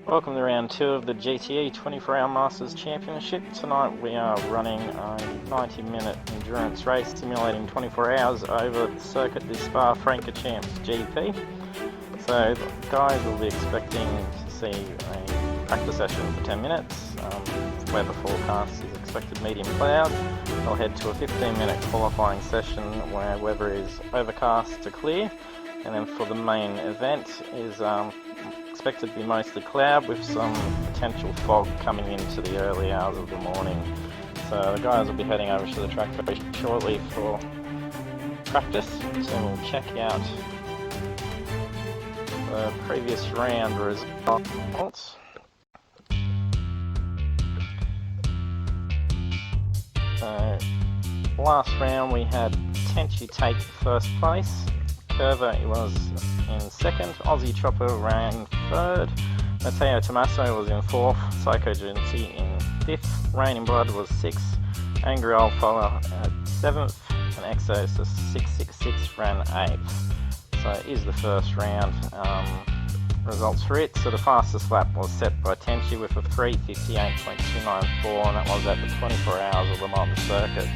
Welcome to round 2 of the GTE 24-hour Masters Championship. Tonight we are running a 90-minute endurance race simulating 24 hours over the circuit, the Spa-Francorchamps GP. So the guys will be expecting to see a practice session for 10 minutes. Weather forecast is expected medium cloud. They'll head to a 15-minute qualifying session where weather is overcast to clear. And then for the main event is expected to be mostly cloud with some potential fog coming into the early hours of the morning. So the guys will be heading over to the track very shortly for practice. So we'll check out the previous round results. So last round we had Tenchi take first place. Curva was in second, Aussie Chopper ran third, Matteo Tommaso was in fourth, Psycho Genci in fifth, Rain in Blood was sixth, Angry Old Fella at seventh, and Exos 666 ran eighth. So it is the first round results for it. So the fastest lap was set by Tenchi with a 3:58.294, and that was at the 24 hours of the Mons circuit.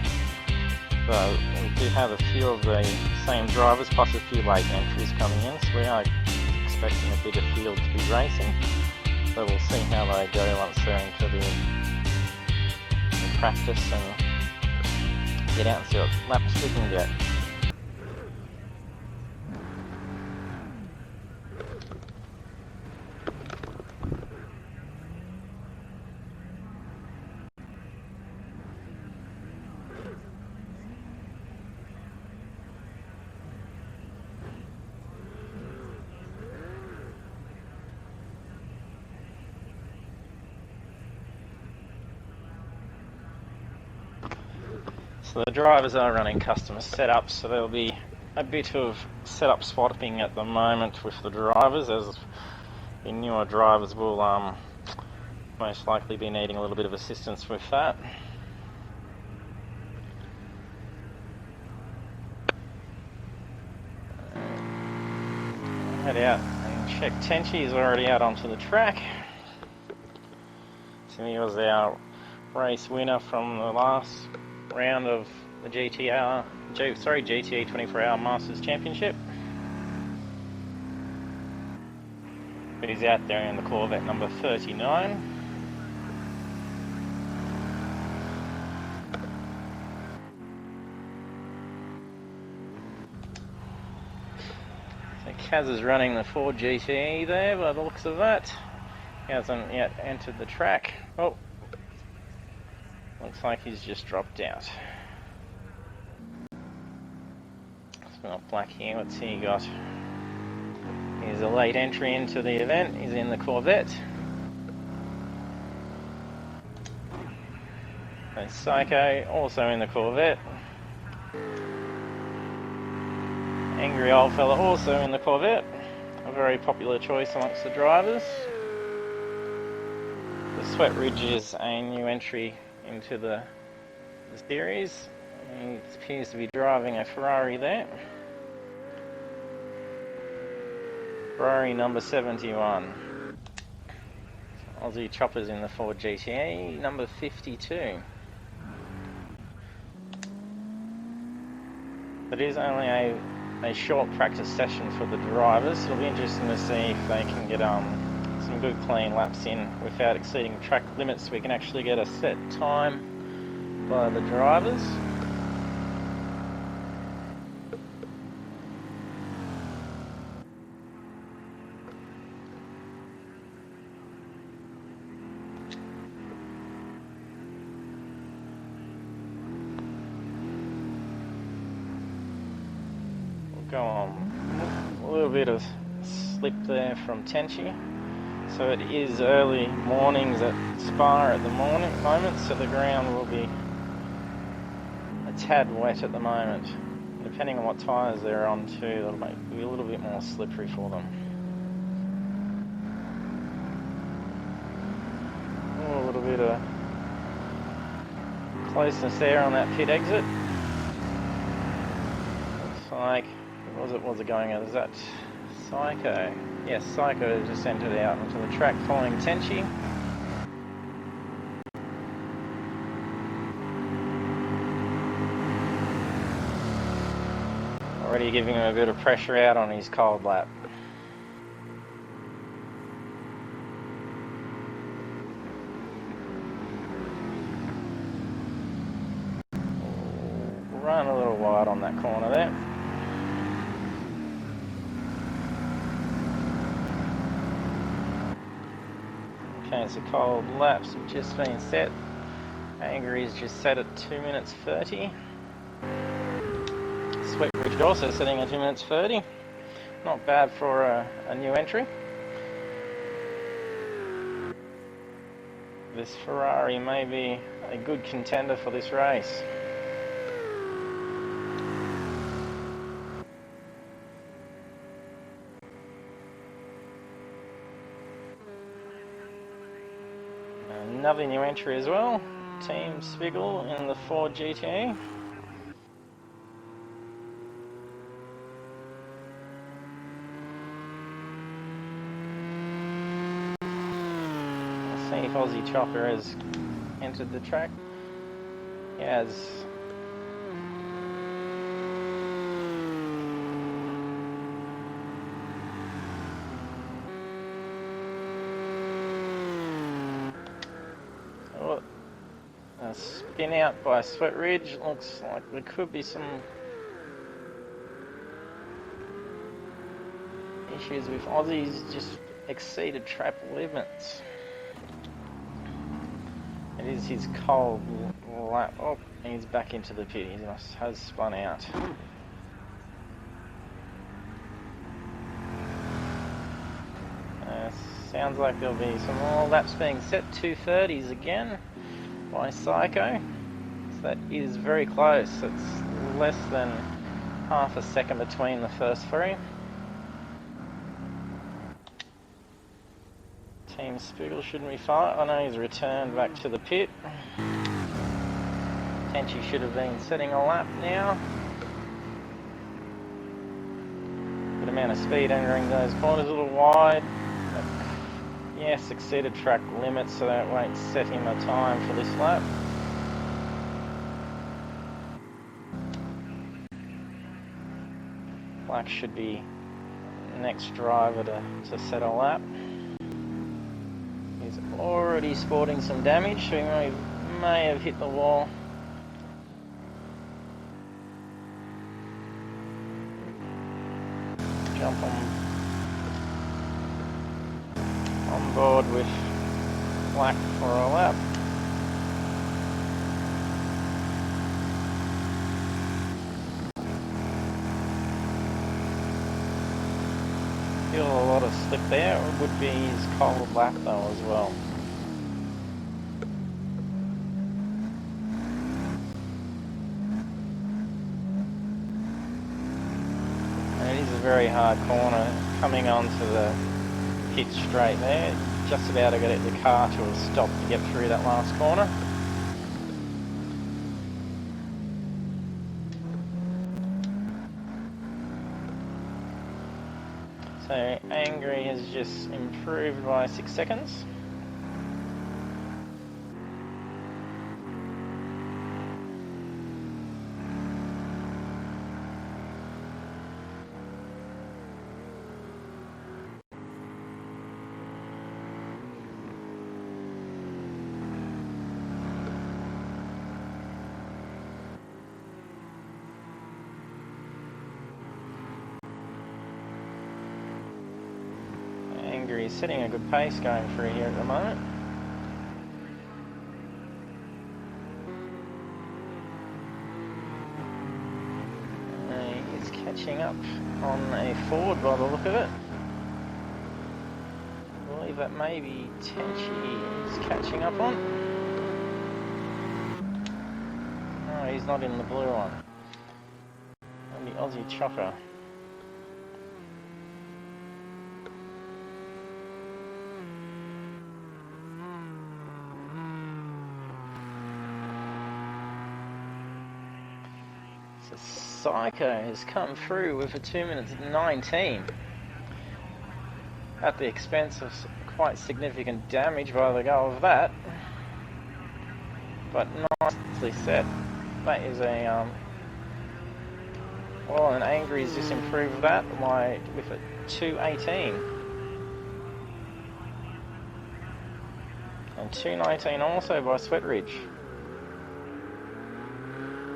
So we do have a few of the same drivers plus a few late entries coming in, so we are expecting a bigger field to be racing. So we'll see how they go once they're into the practice and get out and see what laps we can get. So the drivers are running custom setups, so there'll be a bit of setup swapping at the moment with the drivers, as the newer drivers will most likely be needing a little bit of assistance with that. Head out and check. Tenchi is already out onto the track. So he was our race winner from the last round of the GTE 24-hour Masters Championship. He's out there in the Corvette number 39. So Kaz is running the Ford GTE there by the looks of that. He hasn't yet entered the track. Oh, looks like he's just dropped out. It's not black here. What's he got? Here's a late entry into the event. He's in the Corvette. And Psycho also in the Corvette. Angry Old Fella also in the Corvette. A very popular choice amongst the drivers. The Sweat Ridge is a new entry into the series. He appears to be driving a Ferrari there. Ferrari number 71. Aussie Choppers in the Ford GTE number 52. It is only a short practice session for the drivers. It'll be interesting to see if they can get some good clean laps in without exceeding track limits, so we can actually get a set time by the drivers. We'll go on a little bit of slip there from Tenchi. So it is early mornings at Spa at the moment, so the ground will be a tad wet at the moment. Depending on what tyres they're on too, that'll make it be a little bit more slippery for them. Oh, a little bit of closeness there on that pit exit. Looks like, what was it going at? Is that Psycho. Yes, Psycho just entered out onto the track following Tenchi. Already giving him a bit of pressure out on his cold lap. Run a little wide on that corner there. Okay, so cold laps have just been set. Angry is just set at 2 minutes 30. Sweet Ridge also setting at 2 minutes 30. Not bad for a new entry. This Ferrari may be a good contender for this race. Another new entry as well, Team Spiggle in the Ford GTE. Let's see if Aussie Chopper has entered the track. He has. A spin out by Sweat Ridge. Looks like there could be some issues with Aussies, just exceeded track limits. It is his cold lap. Oh, he's back into the pit. He has spun out. Sounds like there'll be some more laps being set. 2:30s again by Psycho. So that is very close. It's less than half a second between the first three. Team Spiggle shouldn't be far. I know he's returned back to the pit. Tenchi should have been setting a lap now. Good amount of speed entering those corners, a little wide. Yes, exceeded track limits, so that won't set him a time for this lap. Black should be next driver to set a lap. He's already sporting some damage, so he may have hit the wall. Jump on board with Black for a lap. Still a lot of slip there. It would be his cold lap though as well. And it is a very hard corner coming onto the pit straight there. Just about to get the car to a stop to get through that last corner. So Angry has just improved by 6 seconds. He's setting a good pace going through here at the moment. He's catching up on a Ford by the look of it. I believe that may be Tenchi is catching up on. No, he's not in the blue one. And the Aussie Chopper. Psycho has come through with a 2 minutes 19. at the expense of quite significant damage by the go of that. But nicely set. That is a well, and Angry's just improved that with a 218 and 219 also by Sweatridge.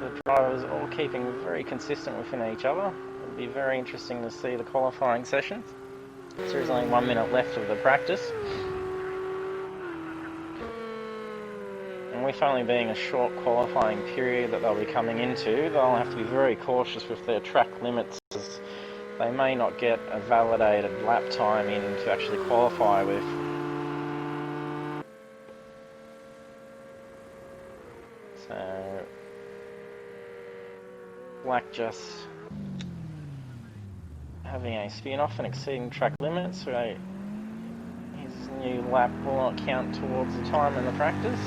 The drivers all keeping very consistent within each other. It'll be very interesting to see the qualifying sessions. There is only 1 minute left of the practice. And with only being a short qualifying period that they'll be coming into, they'll have to be very cautious with their track limits, as they may not get a validated lap time in to actually qualify with. So Black just having a spin off and exceeding track limits, so his new lap will not count towards the time in the practice.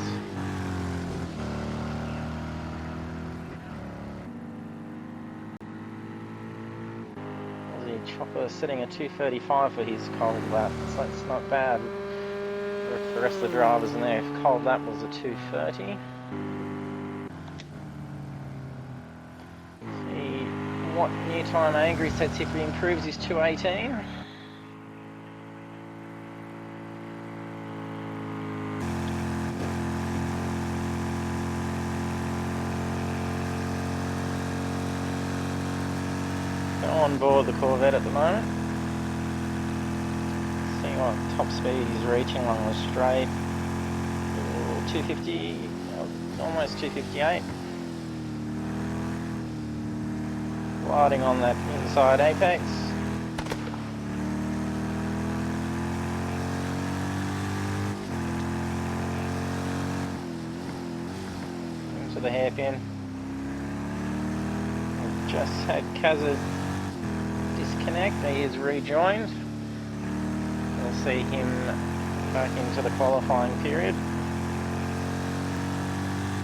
Chopper sitting at 2:35 for his cold lap, so that's not bad for the rest of the drivers in there. If cold lap was a 2:30. See what new time Angry sets if he improves his 2:18. On board the Corvette at the moment. Seeing what top speed he's reaching along the straight. 250, almost 258. Gliding on that inside apex. Into the hairpin. We've just had Kazza disconnect. He is rejoined. We'll see him back into the qualifying period.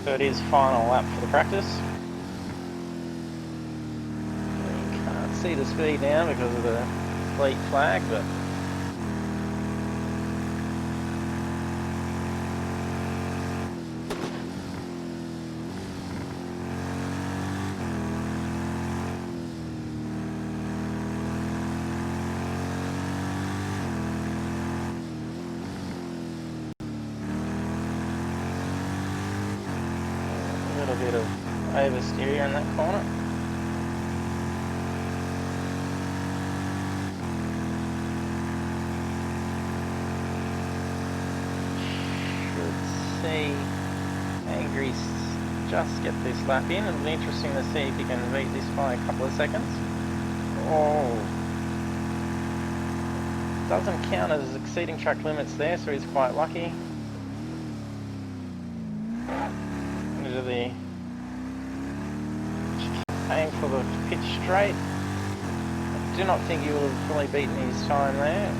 So it is final lap for the practice. You can't see the speed now because of the fleet flag, but a bit of oversteer in that corner. Should see Angry just get this lap in. It'll be interesting to see if he can beat this by a couple of seconds. Oh, doesn't count as exceeding track limits there, so he's quite lucky. The aim for the pitch straight. I do not think he will have fully beaten his time there.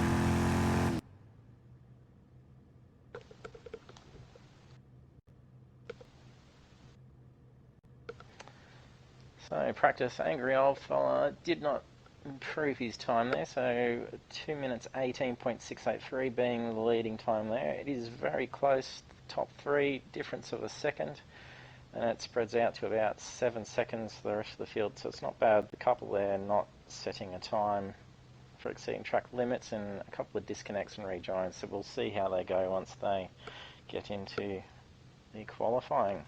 So practice Angry Old Fella did not improve his time there, so 2 minutes 18.683 being the leading time there. It is very close, top three, difference of a second. And it spreads out to about 7 seconds for the rest of the field, so it's not bad. The couple there not setting a time for exceeding track limits, and a couple of disconnects and rejoins, so we'll see how they go once they get into the qualifying.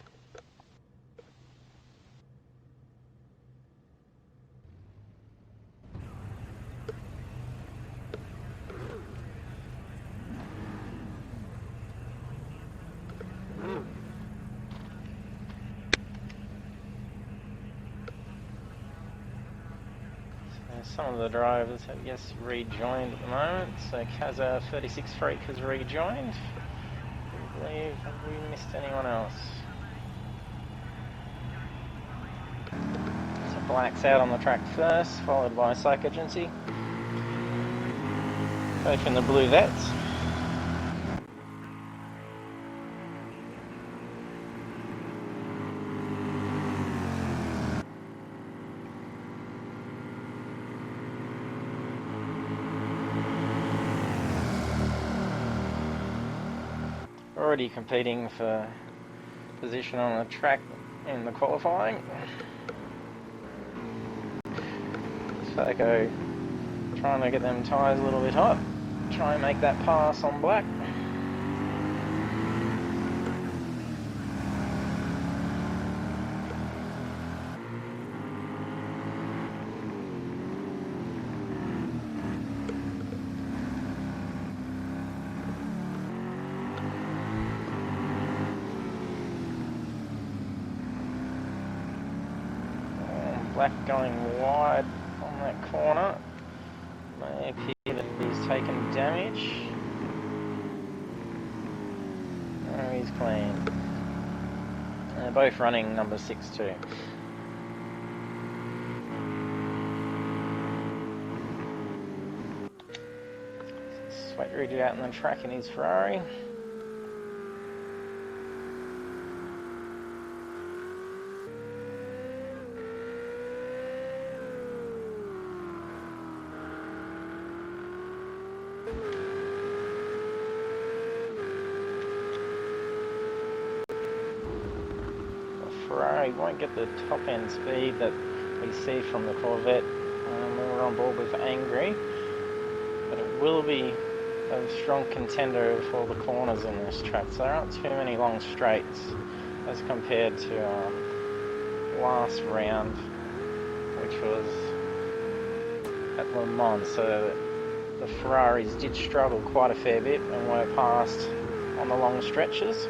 Some of the drivers have, yes, rejoined at the moment. So Kazza 36 Freak has rejoined. I believe, have we missed anyone else? So Black's out on the track first, followed by Psychogency. Both in the blue vets. already competing for position on the track in the qualifying. Faco trying to get them tyres a little bit hot, try and make that pass on black. Black going wide on that corner. May appear that he's taken damage. No, he's clean. They're both running number 6 too. Sweatridge out on the track in his Ferrari. Ferrari won't get the top end speed that we see from the Corvette when we're on board with Angry, but it will be a strong contender for the corners in this track, so there aren't too many long straights as compared to last round, which was at Le Mans, so the Ferraris did struggle quite a fair bit and were passed on the long stretches.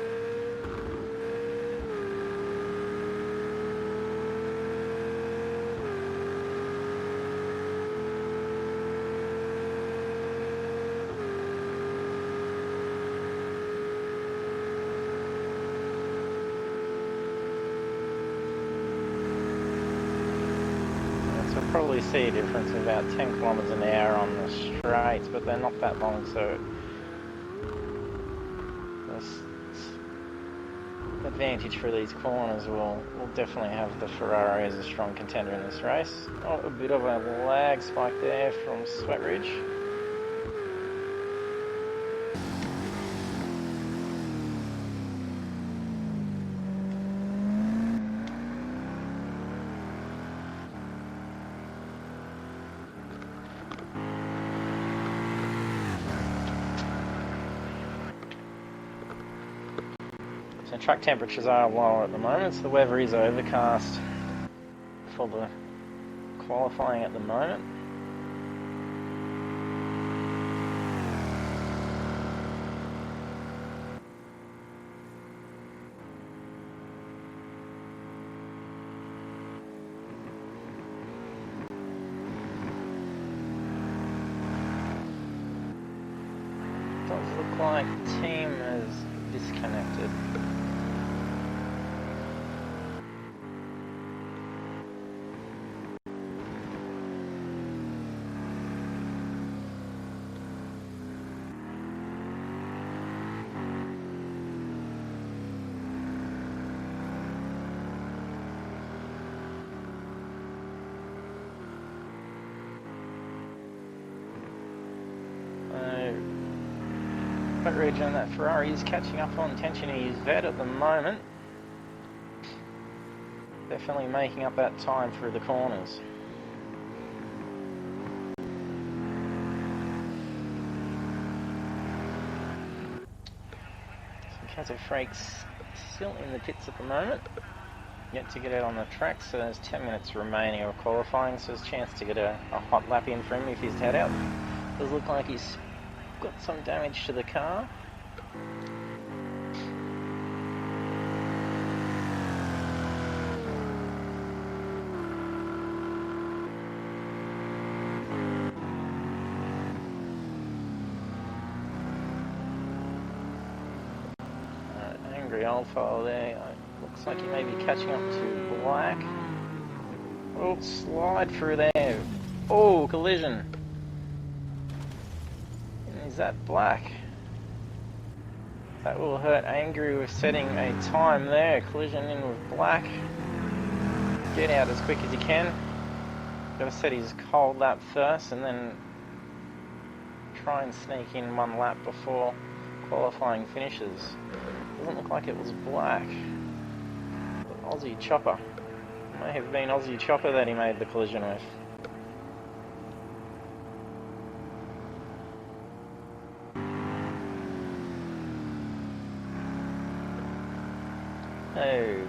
Probably see a difference of about 10 kilometers an hour on the straights, but they're not that long, so the advantage for these corners will definitely have the Ferrari as a strong contender in this race. Oh, a bit of a lag spike there from Sweatridge. So track temperatures are lower at the moment, so the weather is overcast for the qualifying at the moment. Does look like the team is disconnected. Region that Ferrari is catching up on tension in his vet at the moment. Definitely making up that time through the corners. So Kaza Frakes still in the pits at the moment, yet to get out on the track, so there's 10 minutes remaining of qualifying, so there's a chance to get a hot lap in for him if he's head out. Does look like he's got some damage to the car. Angry old fellow there. Looks like he may be catching up to Black. Oh, slide through there. Oh, collision. Is that Black? That will hurt Angry with setting a time there. Collision in with Black. Get out as quick as you can. Gotta set his cold lap first and then try and sneak in one lap before qualifying finishes. Doesn't look like it was Black. But Aussie Chopper. May have been Aussie Chopper that he made the collision with. Oh,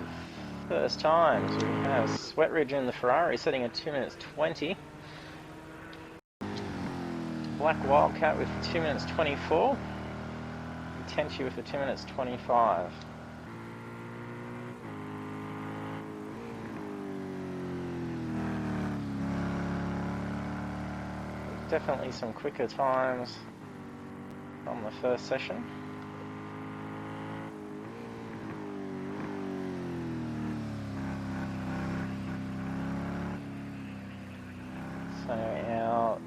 first times we have Sweatridge in the Ferrari setting at 2 minutes 20. Black Wildcat with 2 minutes 24. And Tenchi with the 2 minutes 25. Definitely some quicker times from the first session. So our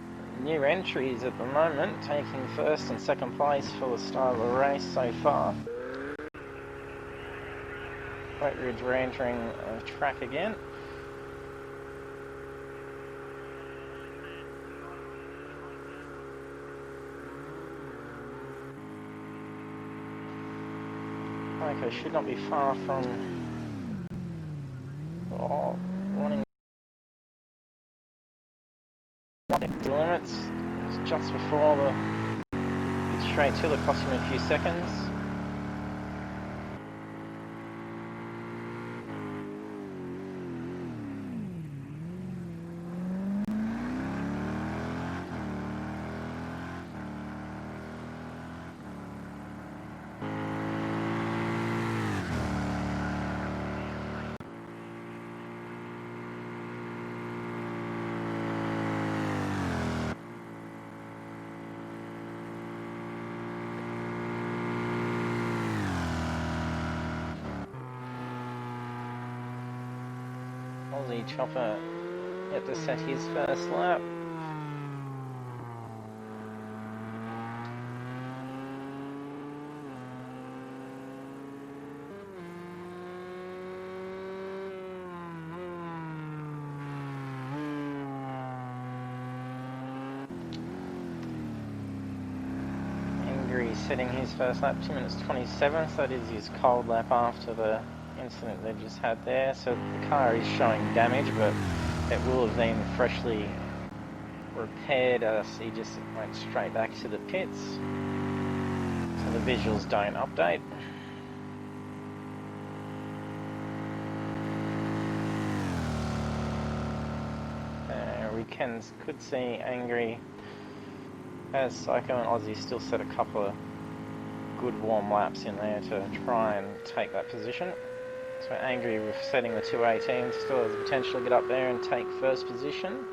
new entries at the moment, taking first and second place for the start of the race so far. Sweatridge re-entering the track again. Okay, should not be far from running the limits. It's just before the straight to it cost him a few seconds. Aussie Chopper yet to set his first lap. Angry setting his first lap, 2 minutes 27, so that is his cold lap after the incident they just had there. So the car is showing damage, but it will have been freshly repaired as he just went straight back to the pits. So the visuals don't update. We could see Angry as Psycho and Aussie still set a couple of good warm laps in there to try and take that position. So Angry with setting the 218, still has the potential to get up there and take first position.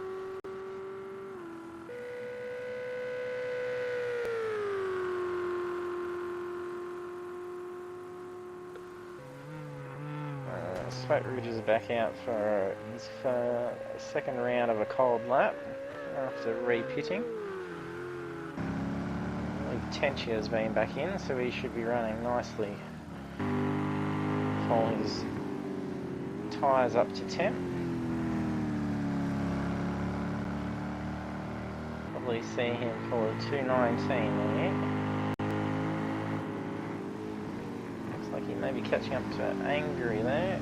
Sweatridge is back out for his second round of a cold lap after re-pitting. Tenchi has been back in, so he should be running nicely for his tyres up to temp. Probably see him for a 219 there. Looks like he may be catching up to Angry there.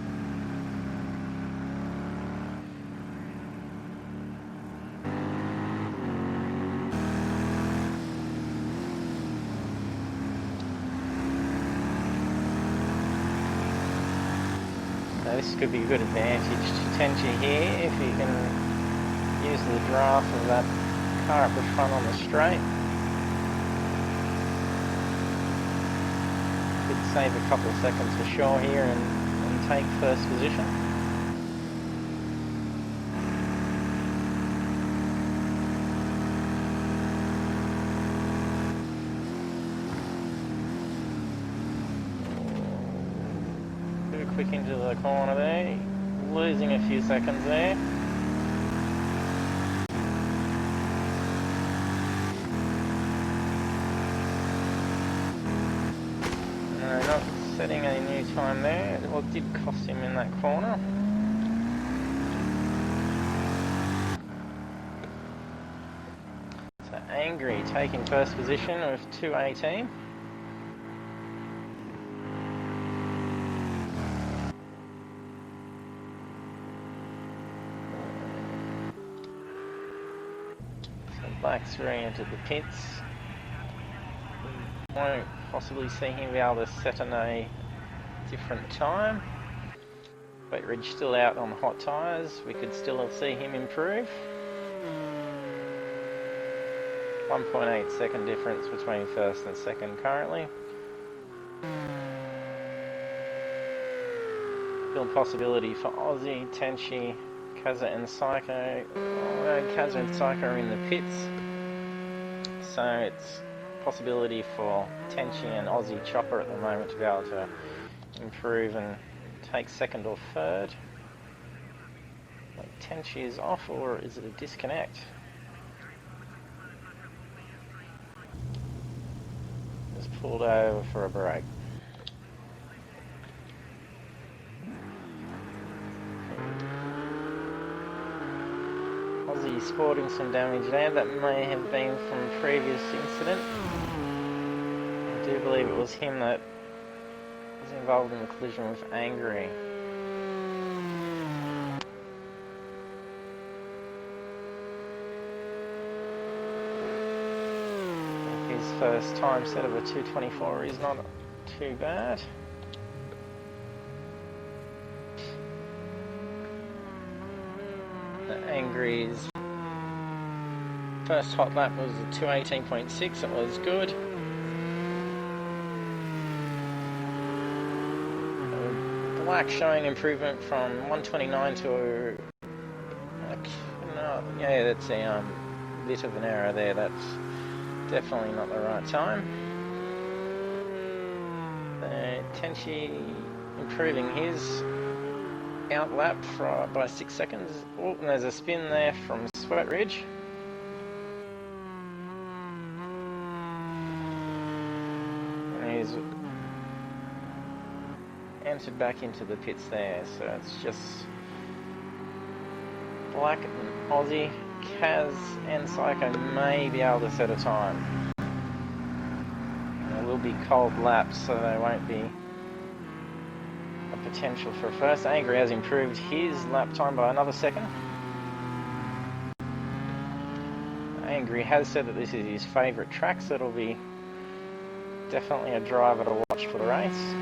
This could be a good advantage to Tenchi here if he can use the draft of that car up the front on the straight. Could save a couple of seconds for sure here and take first position. Quick into the corner there, losing a few seconds there. No, not setting a new time there. Well, it did cost him in that corner. So Angry taking first position with 218. Black's re-entered the pits. Won't possibly see him be able to set on a different time. But Ridge still out on hot tyres. We could still see him improve. 1.8 second difference between first and second currently. Still possibility for Aussie, Tenchi, Kaza and Psycho. Kaza and Psycho are in the pits. So it's possibility for Tenchi and Aussie Chopper at the moment to be able to improve and take second or third. Like Tenchi is off, or is it a disconnect? Just pulled over for a break. Aussie sporting some damage there. That may have been from a previous incident. I do believe it was him that was involved in the collision with Angry. His first time set of a 2:24 is not too bad. Angry's first hot lap was a 2:18.6, it was good. Black showing improvement from 1:29 to, yeah, that's a bit of an error there, that's definitely not the right time. Tenchi improving his out lap by 6 seconds. Oh, and there's a spin there from Sweat Ridge. And he's entered back into the pits there, so it's just Black and Aussie. Kaz and Psycho may be able to set a time. There will be cold laps, so they won't be potential for first. Angry has improved his lap time by another second. Angry has said that this is his favourite track, so it'll be definitely a driver to watch for the race.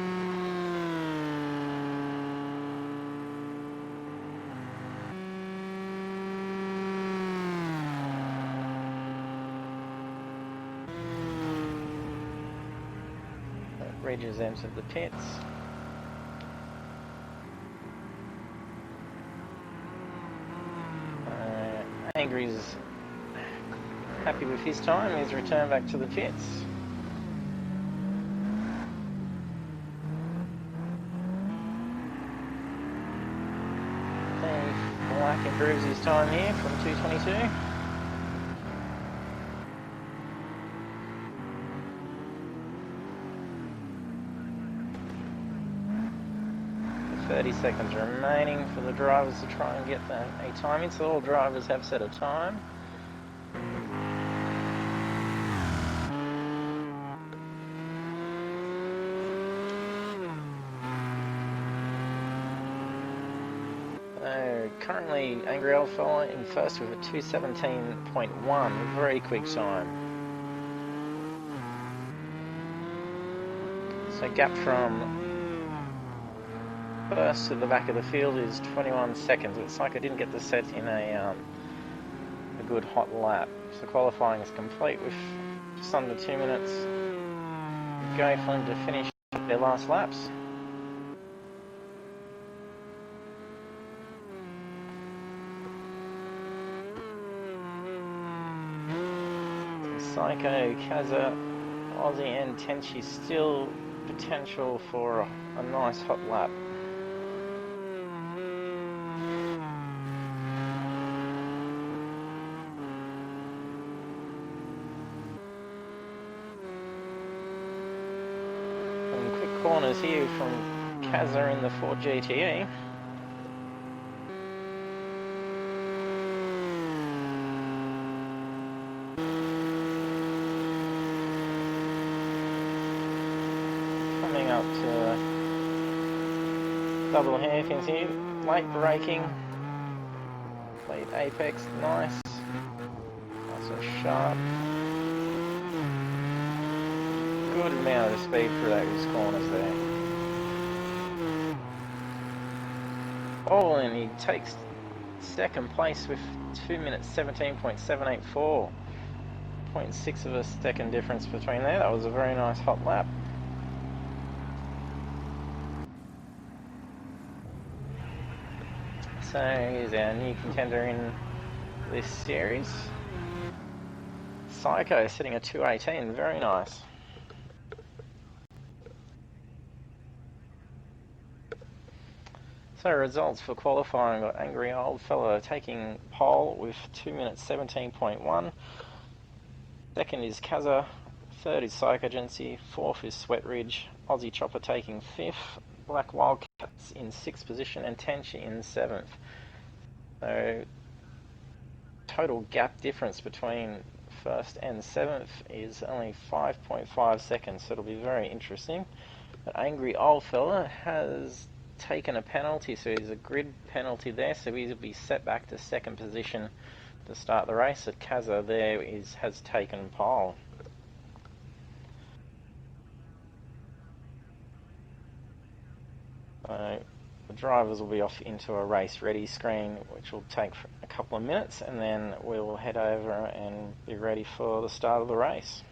Ridge has entered the pits. Angry's happy with his time. He's returned back to the pits. Black improves his time here from 2:22. 30 seconds remaining for the drivers to try and get a time in, so all drivers have set a time. Currently, Angry Alpha in first with a 2:17.1, very quick time. So gap from first to the back of the field is 21 seconds. It's like I didn't get the set in a good hot lap. So qualifying is complete with just under 2 minutes to go for them to finish their last laps. Psycho, Kaza, Aussie and Tenchi still potential for a nice hot lap. Some quick corners here from Kaza in the Ford GTE. Coming up to double hairpins here, late braking, late apex, nice. That's are sharp. Good amount of speed through those corners there. Oh, and he takes second place with 2 minutes 17.784. 0.6 of a second difference between there. That was a very nice hot lap. So here's our new contender in this series. Psycho sitting at 218, very nice. So results for qualifying, got Angry Old Fella taking pole with 2 minutes 17.1. Second is Kaza, third is Psychogency, fourth is Sweat Ridge, Aussie Chopper taking fifth, Black Wildcats in sixth position, and Tenchi in seventh. So total gap difference between first and seventh is only 5.5 seconds, so it'll be very interesting. But Angry Old Fella has taken a penalty, so there's a grid penalty there, so he'll be set back to second position to start the race. At Kaza there has taken pole. So the drivers will be off into a race ready screen, which will take a couple of minutes, and then we'll head over and be ready for the start of the race.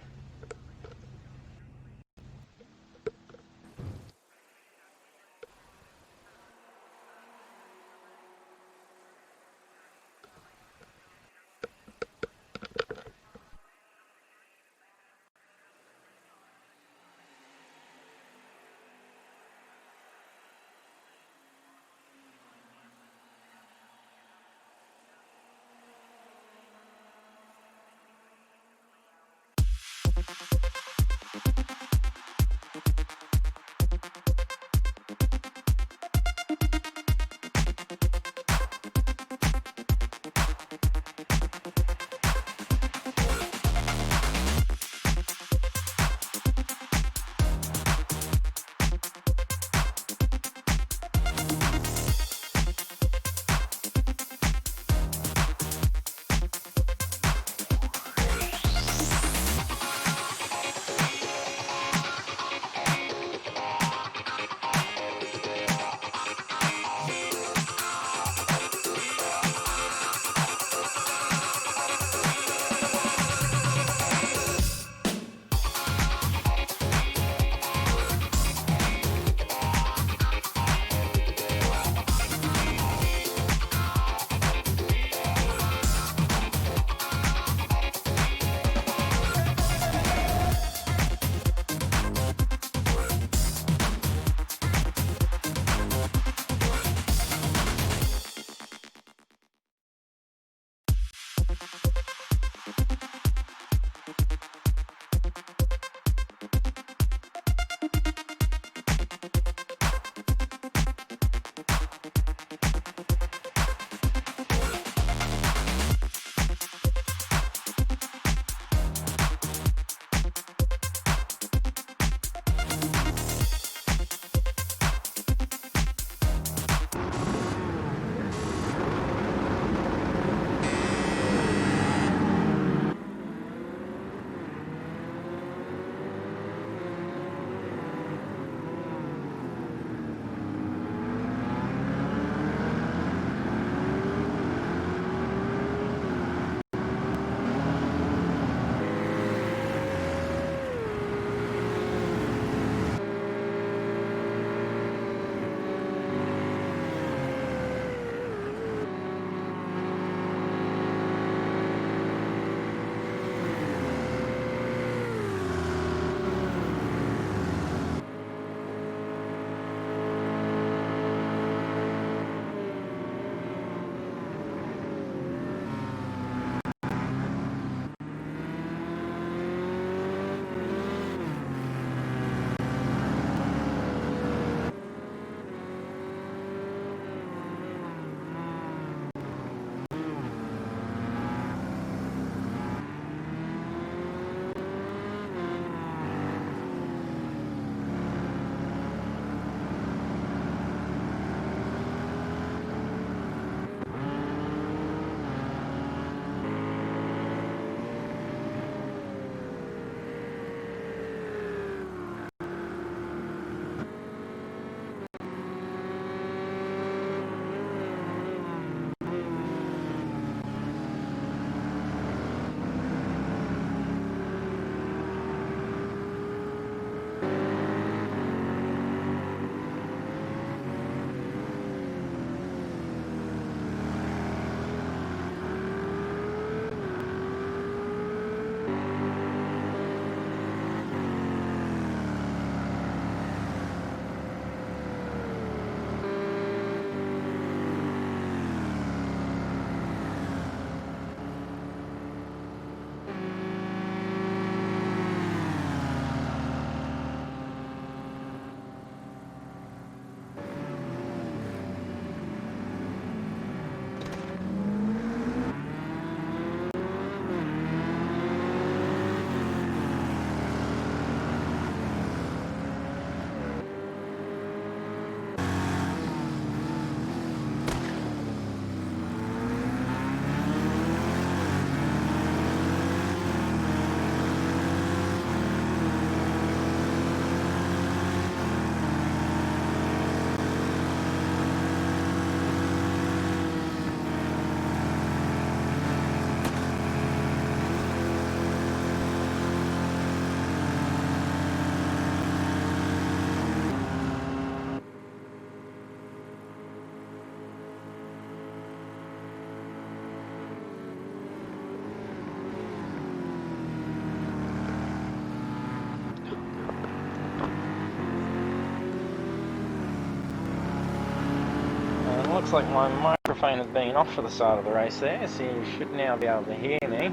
looks like my microphone has been off for the start of the race there, so you should now be able to hear me.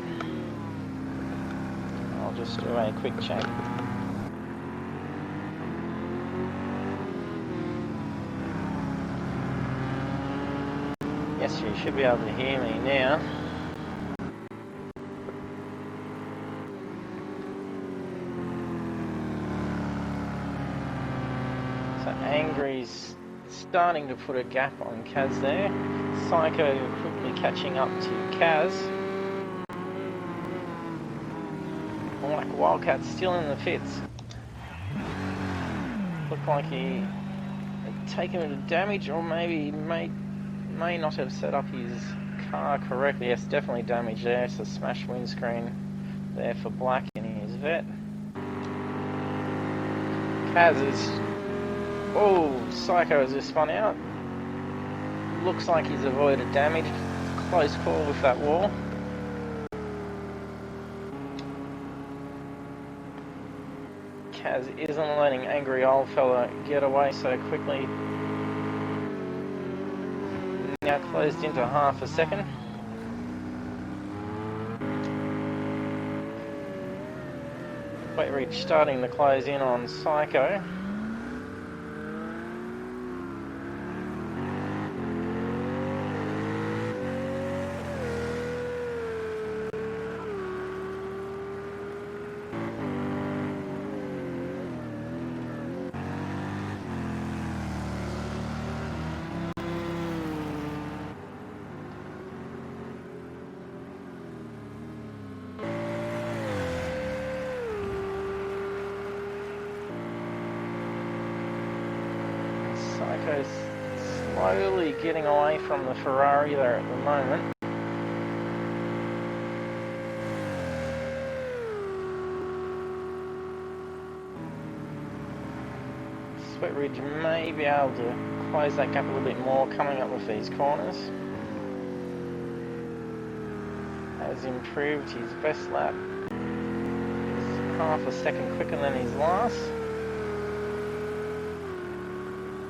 I'll just do a quick check. Yes, you should be able to hear me now. So Angry's starting to put a gap on Kaz there. Psycho quickly catching up to Kaz. Like Wildcat's still in the pits. Looked like he had taken a bit of damage, or maybe may not have set up his car correctly. Yes, definitely damage there. It's a smashed windscreen there for Black in his vet. Kaz is... Oh, Psycho has just spun out. Looks like he's avoided damage. Close call with that wall. Kaz isn't letting Angry Old Fella get away so quickly. Now closed into half a second. Wet Ridge starting to close in on Psycho. Psycho's slowly getting away from the Ferrari there at the moment. Sweat Ridge may be able to close that gap a little bit more coming up with these corners. Has improved his best lap. He's half a second quicker than his last.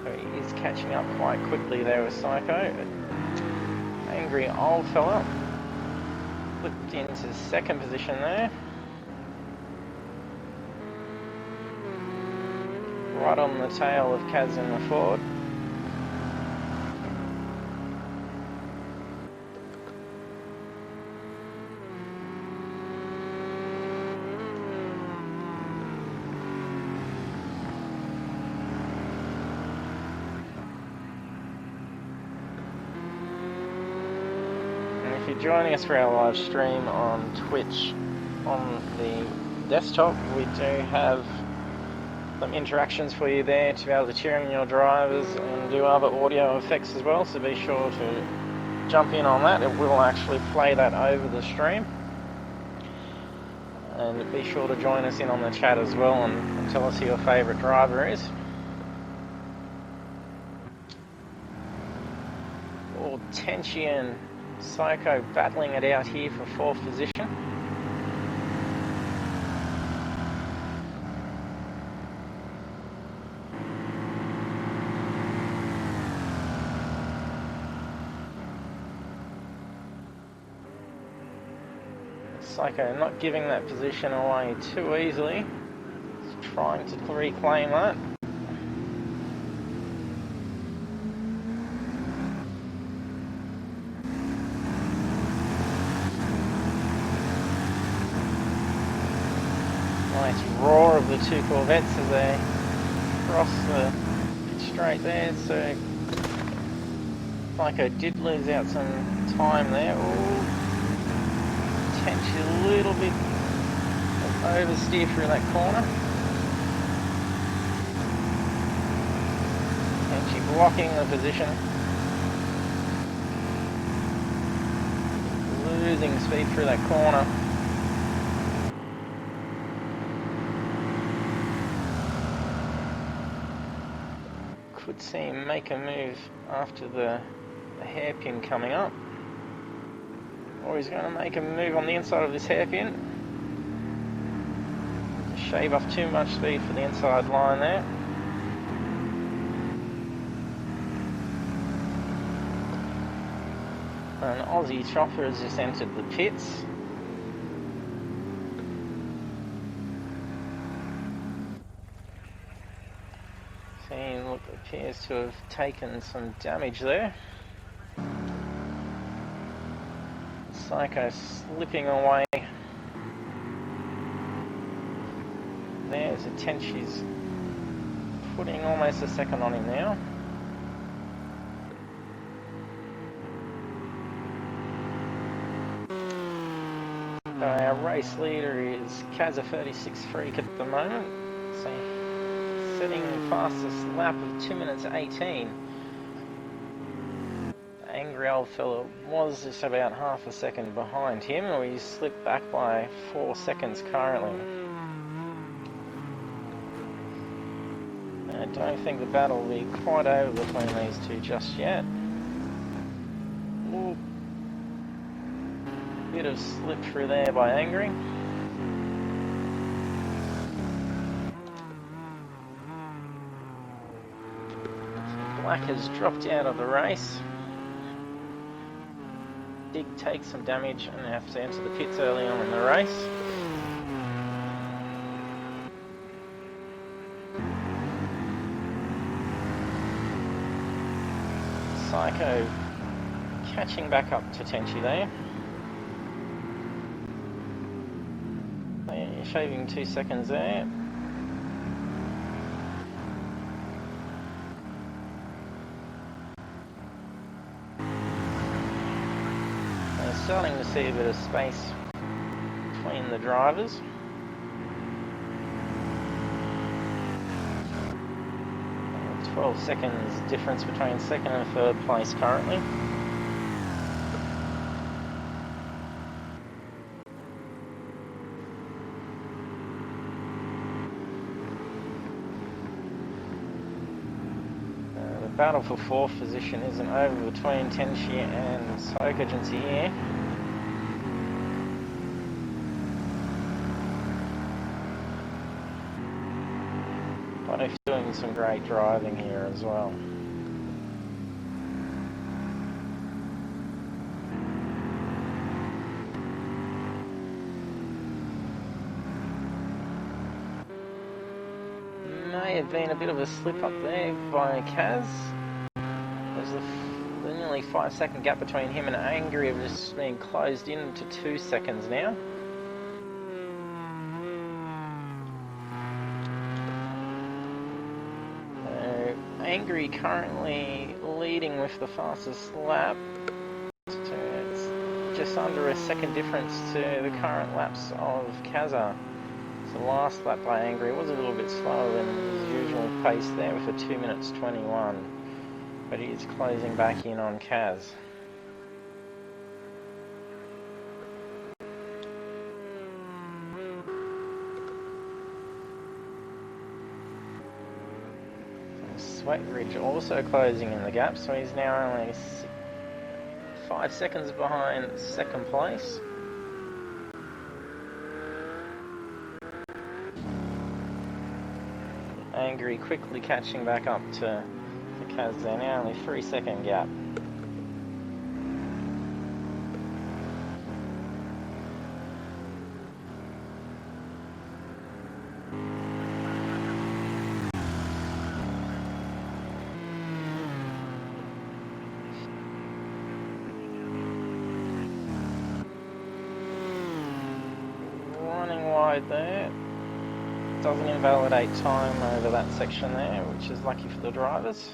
He is catching up quite quickly there with Psycho. Angry Old Fella flipped into second position there. Right on the tail of Kaz in the Ford. If you're joining us for our live stream on Twitch on the desktop, we do have some interactions for you there to be able to cheer on your drivers and do other audio effects as well, so be sure to jump in on that. It will actually play that over the stream. And be sure to join us in on the chat as well and tell us who your favourite driver is. Tenchi and Psycho battling it out here for fourth position. Psycho not giving that position away too easily. He's trying to reclaim that. Nice roar of the two Corvettes as they cross the pit straight there. So Psycho did lose out some time there. Ooh. Potentially a little bit of oversteer through that corner. And she blocking the position. Losing speed through that corner. Could see him make a move after the hairpin coming up. Or he's going to make a move on the inside of this hairpin. Shave off too much speed for the inside line there. An Aussie chopper has just entered the pits. See, look, appears to have taken some damage there. Psycho slipping away. There's a Tenchi's putting almost a second on him now. Our race leader is Kaza36 Freak at the moment. So setting the fastest lap of 2 minutes 18. Angry old fella was just about half a second behind him, or he's slipped back by 4 seconds currently. I don't think the battle will be quite over between these two just yet. Ooh. Bit of slip through there by Angry. Black has dropped out of the race. Dig takes some damage and have to enter the pits early on in the race. Psycho catching back up to Tenchi there. Shaving 2 seconds there. They're starting to see a bit of space between the drivers. And 12 seconds difference between second and third place currently. Battle for fourth position isn't over between Tenchi and Spa-Francorchamps here. Both doing some great driving here as well. May have been a bit of a slip up there by Kaz. There's the nearly 5 second gap between him and Angry have just been closed in to 2 seconds now. Angry currently leading with the fastest lap. It's just under a second difference to the current laps of Kaza. The last lap by Angry was a little bit slower than his usual pace there with a 2 minutes 21, but he is closing back in on Kaz. Sweat Ridge also closing in the gap, so he's now only 5 seconds behind second place. Angry quickly catching back up to Kaz there, now only 3 second gap. Running wide there. Doesn't invalidate time over that section there, which is lucky for the drivers.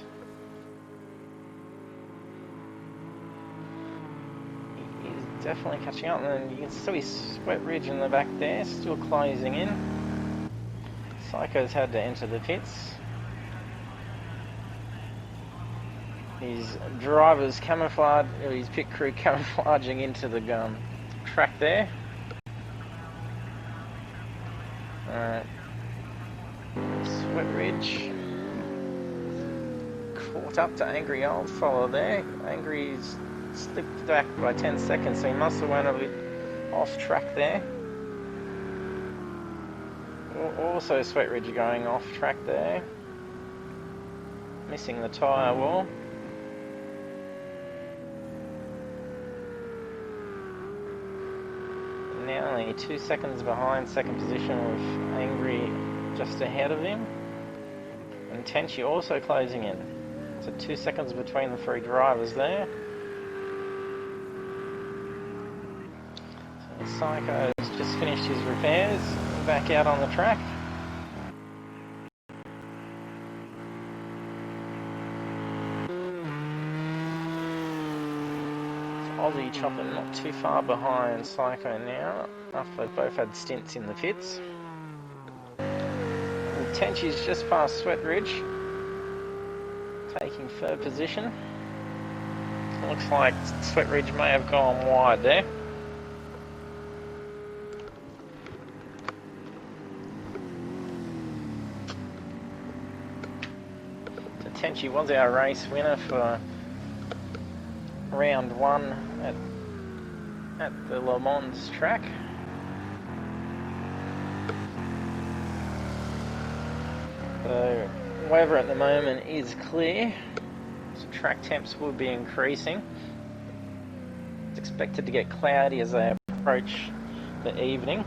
He is definitely catching up, and you can see his Sweat Ridge in the back there, still closing in. Psycho's had to enter the pits. His drivers camouflage, or his pit crew camouflaging into the track there. Alright. Sweat Ridge caught up to Angry old fella there. Angry's slipped back by 10 seconds, so he must have went a bit off track there. Also Sweat Ridge going off track there, missing the tyre wall. now only 2 seconds behind second position with Angry just ahead of him. And Tenchi also closing in. So 2 seconds between the three drivers there. So Psycho has just finished his repairs, back out on the track. Aussie chopping not too far behind Psycho now, after they've both had stints in the pits. And Tenchi's just past Sweat Ridge, taking third position. Looks like Sweat Ridge may have gone wide there. So Tenchi was our race winner for round one at the Le Mans track. The weather at the moment is clear, so track temps will be increasing. It's expected to get cloudy as they approach the evening,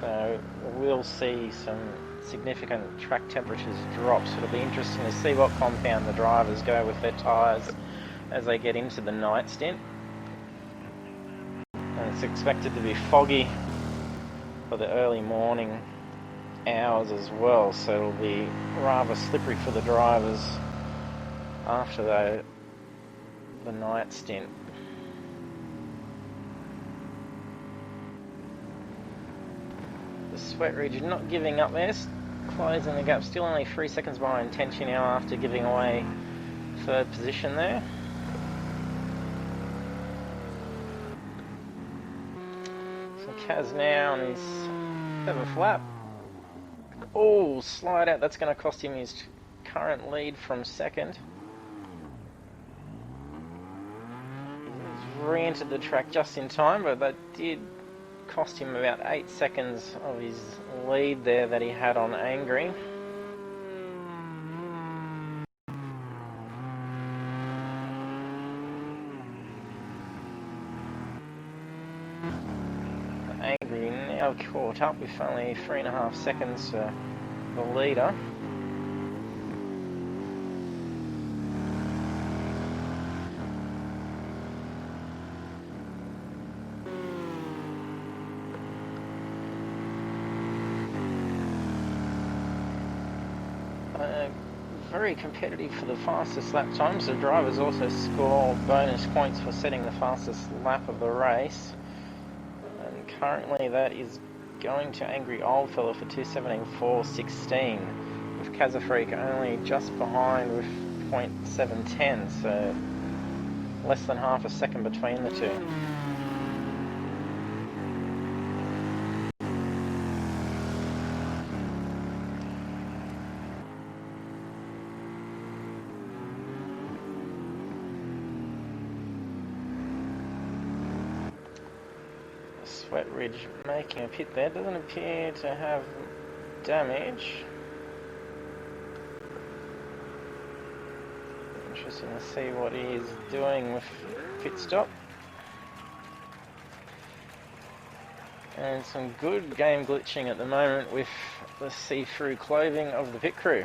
so we'll see some significant track temperatures drop. So it'll be interesting to see what compound the drivers go with their tyres as they get into the night stint. And it's expected to be foggy for the early morning hours as well, so it'll be rather slippery for the drivers after the night stint. The Sweat Ridge not giving up there, closing the gap, still only 3 seconds behind Tenchi now after giving away third position there. Kaz now on his 7th lap. Oh, slide out, that's going to cost him his current lead from second. He's re-entered the track just in time, but that did cost him about 8 seconds of his lead there that he had on Angry. Angry now caught up with only 3.5 seconds for the leader. Very competitive for the fastest lap times. The drivers also score bonus points for setting the fastest lap of the race. Currently that is going to Angry Oldfella for 2:17.4.16, with Kazafreak only just behind with .710, so less than half a second between the two. Sweat Ridge making a pit there, doesn't appear to have damage. Interesting to see what he is doing with pit stop. And some good game glitching at the moment with the see-through clothing of the pit crew.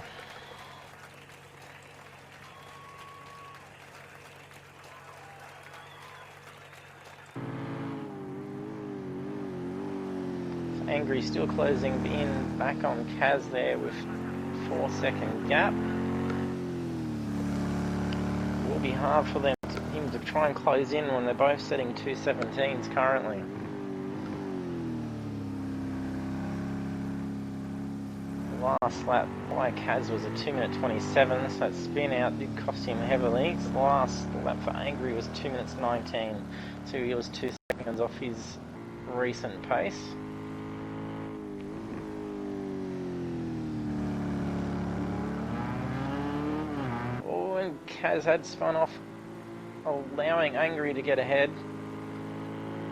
Angry still closing in back on Kaz there with 4-second gap. It will be hard for him to try and close in when they're both setting 2:17s currently. The last lap by Kaz was a 2:27, so that spin out did cost him heavily. The last lap for Angry was 2:19, so he was 2 seconds off his recent pace. Kaz had spun off, allowing Angry to get ahead.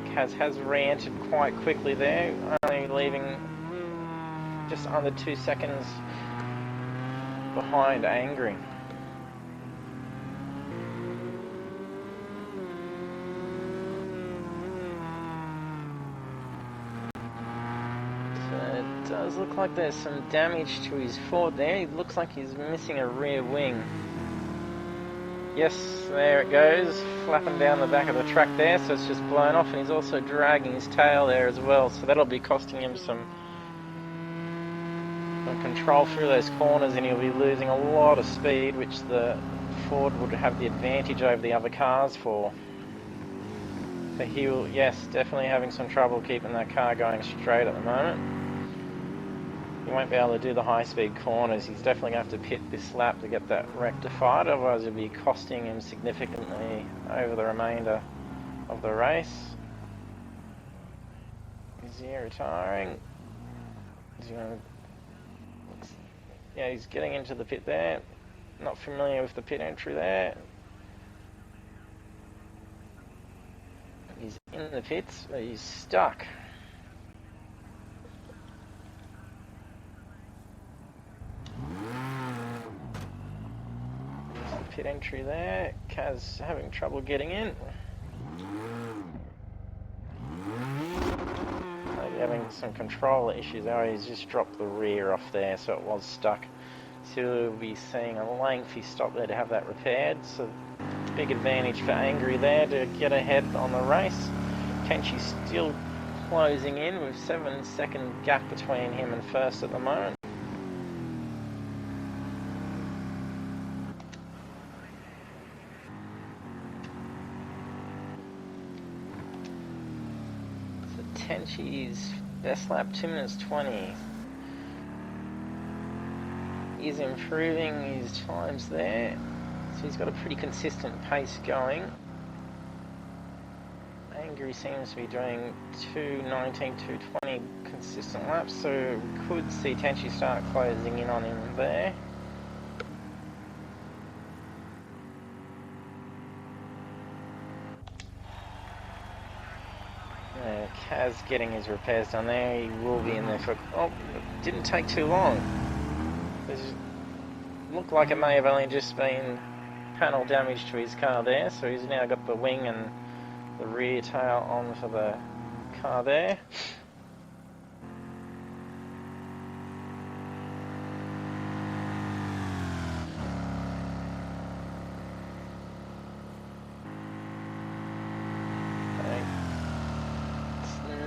Kaz has re-entered quite quickly there, only leaving just under 2 seconds behind Angry. does look like there's some damage to his Ford there. It looks like he's missing a rear wing. Yes, there it goes, flapping down the back of the track there, so it's just blown off, and he's also dragging his tail there as well, so that'll be costing him some control through those corners, and he'll be losing a lot of speed, which the Ford would have the advantage over the other cars for. So he'll, yes, definitely having some trouble keeping that car going straight at the moment. He won't be able to do the high-speed corners. He's definitely going to have to pit this lap to get that rectified, otherwise it'll be costing him significantly over the remainder of the race. Is he retiring? Is he going to... Yeah, he's getting into the pit there. Not familiar with the pit entry there. He's in the pits, but he's stuck. Pit entry there. Kaz having trouble getting in. Maybe having some control issues. Oh, he's just dropped the rear off there, so it was stuck. So we'll be seeing a lengthy stop there to have that repaired. So big advantage for Angry there to get ahead on the race. Tenchi still closing in with 7-second gap between him and first at the moment. Tenchi's best lap 2 minutes 20. He's improving his times there, so he's got a pretty consistent pace going. Angry seems to be doing 2:19, 2:20 consistent laps, so we could see Tenchi start closing in on him there. Kaz getting his repairs done there. He will be in there for... Oh, it didn't take too long. It looked like it may have only just been panel damage to his car there, so he's now got the wing and the rear tail on for the car there.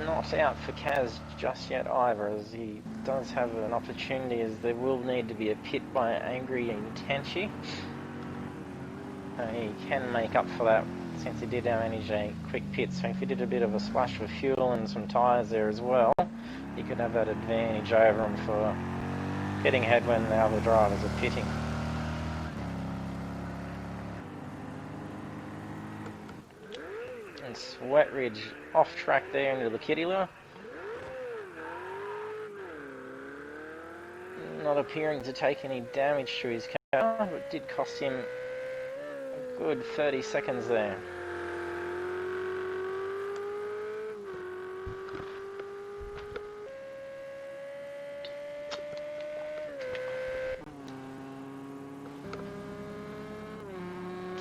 Not out for Kaz just yet either, as he does have an opportunity, as there will need to be a pit by Angry and Tenchi. He can make up for that since he did manage a quick pit, so if he did a bit of a splash with fuel and some tyres there as well, he could have that advantage over him for getting ahead when the other drivers are pitting. And Sweat Ridge off track there into the Kittila. Not appearing to take any damage to his car, but it did cost him a good 30 seconds there.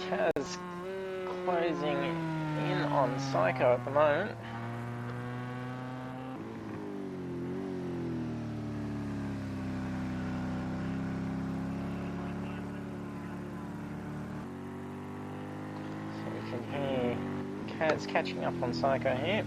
Kaz closing in on Psycho at the moment. So we can hear Kaz catching up on Psycho here.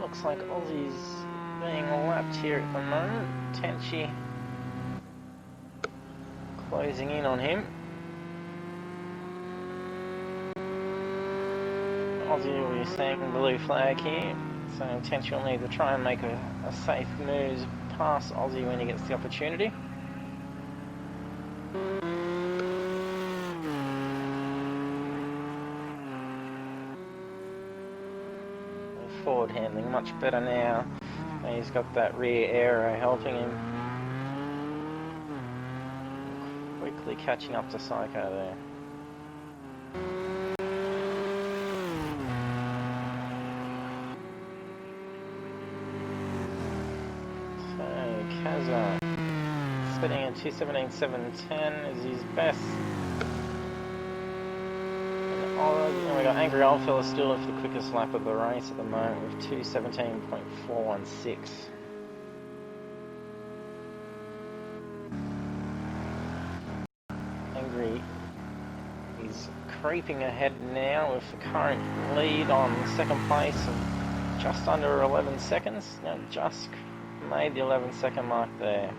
Looks like Aussie's being lapped here at the moment. Tenchi closing in on him. Aussie will be seeing the blue flag here, so Tenchi will need to try and make a safe move past Aussie when he gets the opportunity. Forward handling much better now. He's got that rear aero helping him. Quickly catching up to Psycho there. getting a 2:17.710 is his best. And we got Angry Old Fella still for the quickest lap of the race at the moment with 2:17.416. Angry is creeping ahead now with the current lead on second place of just under 11 seconds. Now just made the 11-second mark there.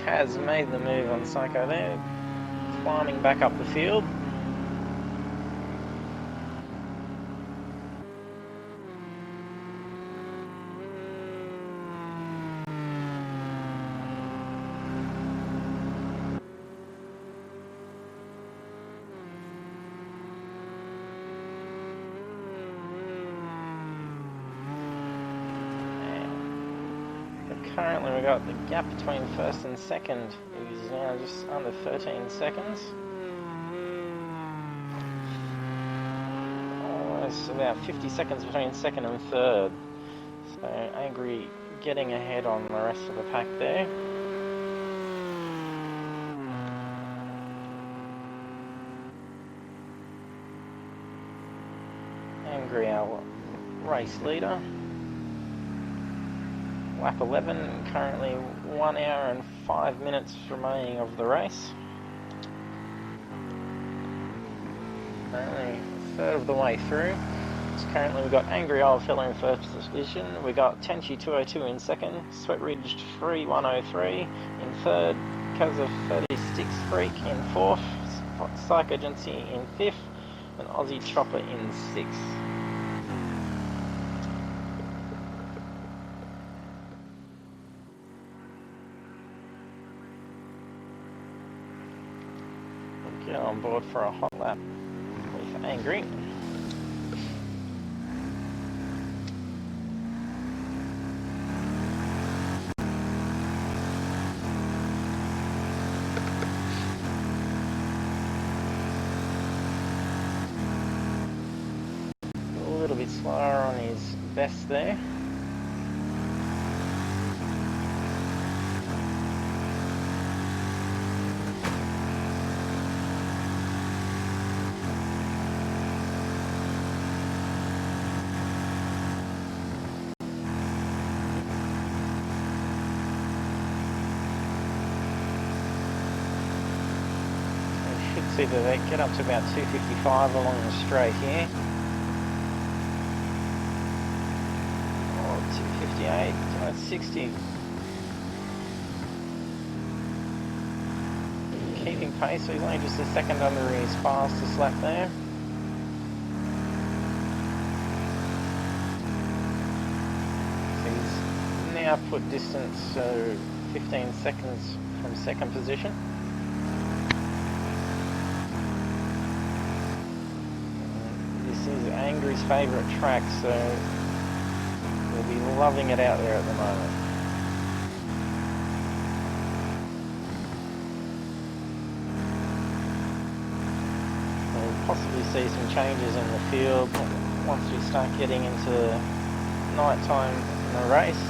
Has made the move on Psycho there, climbing back up the field. Currently we got the gap between first and second is now just under 13 seconds. Almost about 50 seconds between second and third. So Angry getting ahead on the rest of the pack there. Angry, our race leader. Lap 11, currently 1 hour and 5 minutes remaining of the race. Currently a third of the way through. So currently we've got Angry Old Fella in first position, we got Tenchi 202 in second, Sweat Ridge 3103 in third, Kaza 36 Freak in fourth, Psycho Agency in fifth, and Aussie Chopper in sixth. Get on board for a hot lap with Angry. A little bit slower on his best there. See that they get up to about 255 along the straight here. Oh, 258, 260. Keeping pace, so he's only just a second under his fastest lap there. So he's now put distance, so 15 seconds from second position. This is Angry's favourite track, so we'll be loving it out there at the moment. We'll possibly see some changes in the field once we start getting into night time in the race.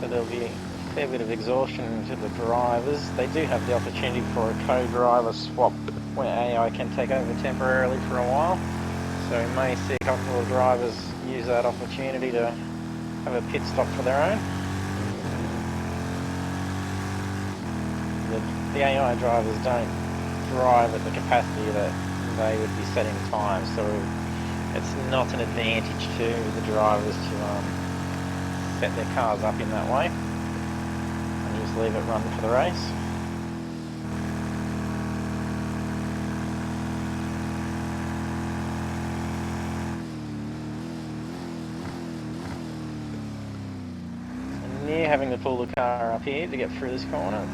So there'll be a fair bit of exhaustion to the drivers. They do have the opportunity for a co-driver swap where AI can take over temporarily for a while. So we may see a couple of drivers use that opportunity to have a pit stop for their own. The AI drivers don't drive at the capacity that they would be setting time, so it's not an advantage to the drivers to set their cars up in that way and just leave it run for the race. Having to pull the car up here to get through this corner.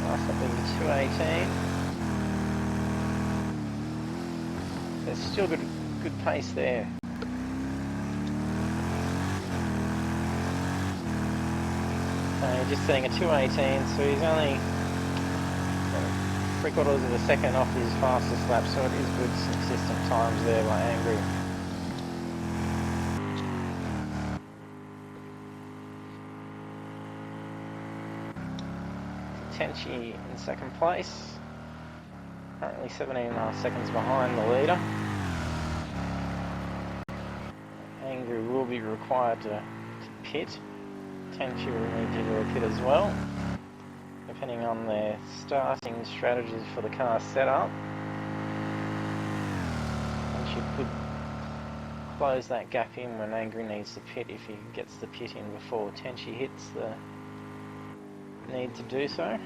Last up with the 218. There's still good pace there. Just seeing a 218, so he's only 3/4 of a second off his fastest lap, so it is good consistent times there by Angry. Tenchi in second place, currently 17.5 seconds behind the leader. Angry will be required to pit. Tenchi will need to do a pit as well, depending on their starting strategies for the car setup. Tenchi could close that gap in when Angry needs to pit if he gets the pit in before Tenchi hits the need to do so.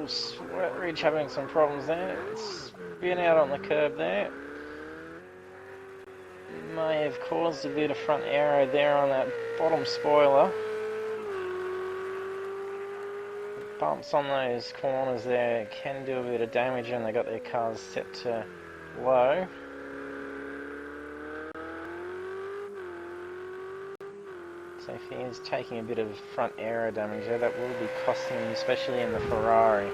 Sweat Ridge having some problems there. It's been out on the curb there. May have caused a bit of front aero there on that bottom spoiler. Bumps on those corners there can do a bit of damage, and they got their cars set to low. So if he is taking a bit of front aero damage there, that will be costing him, especially in the Ferrari.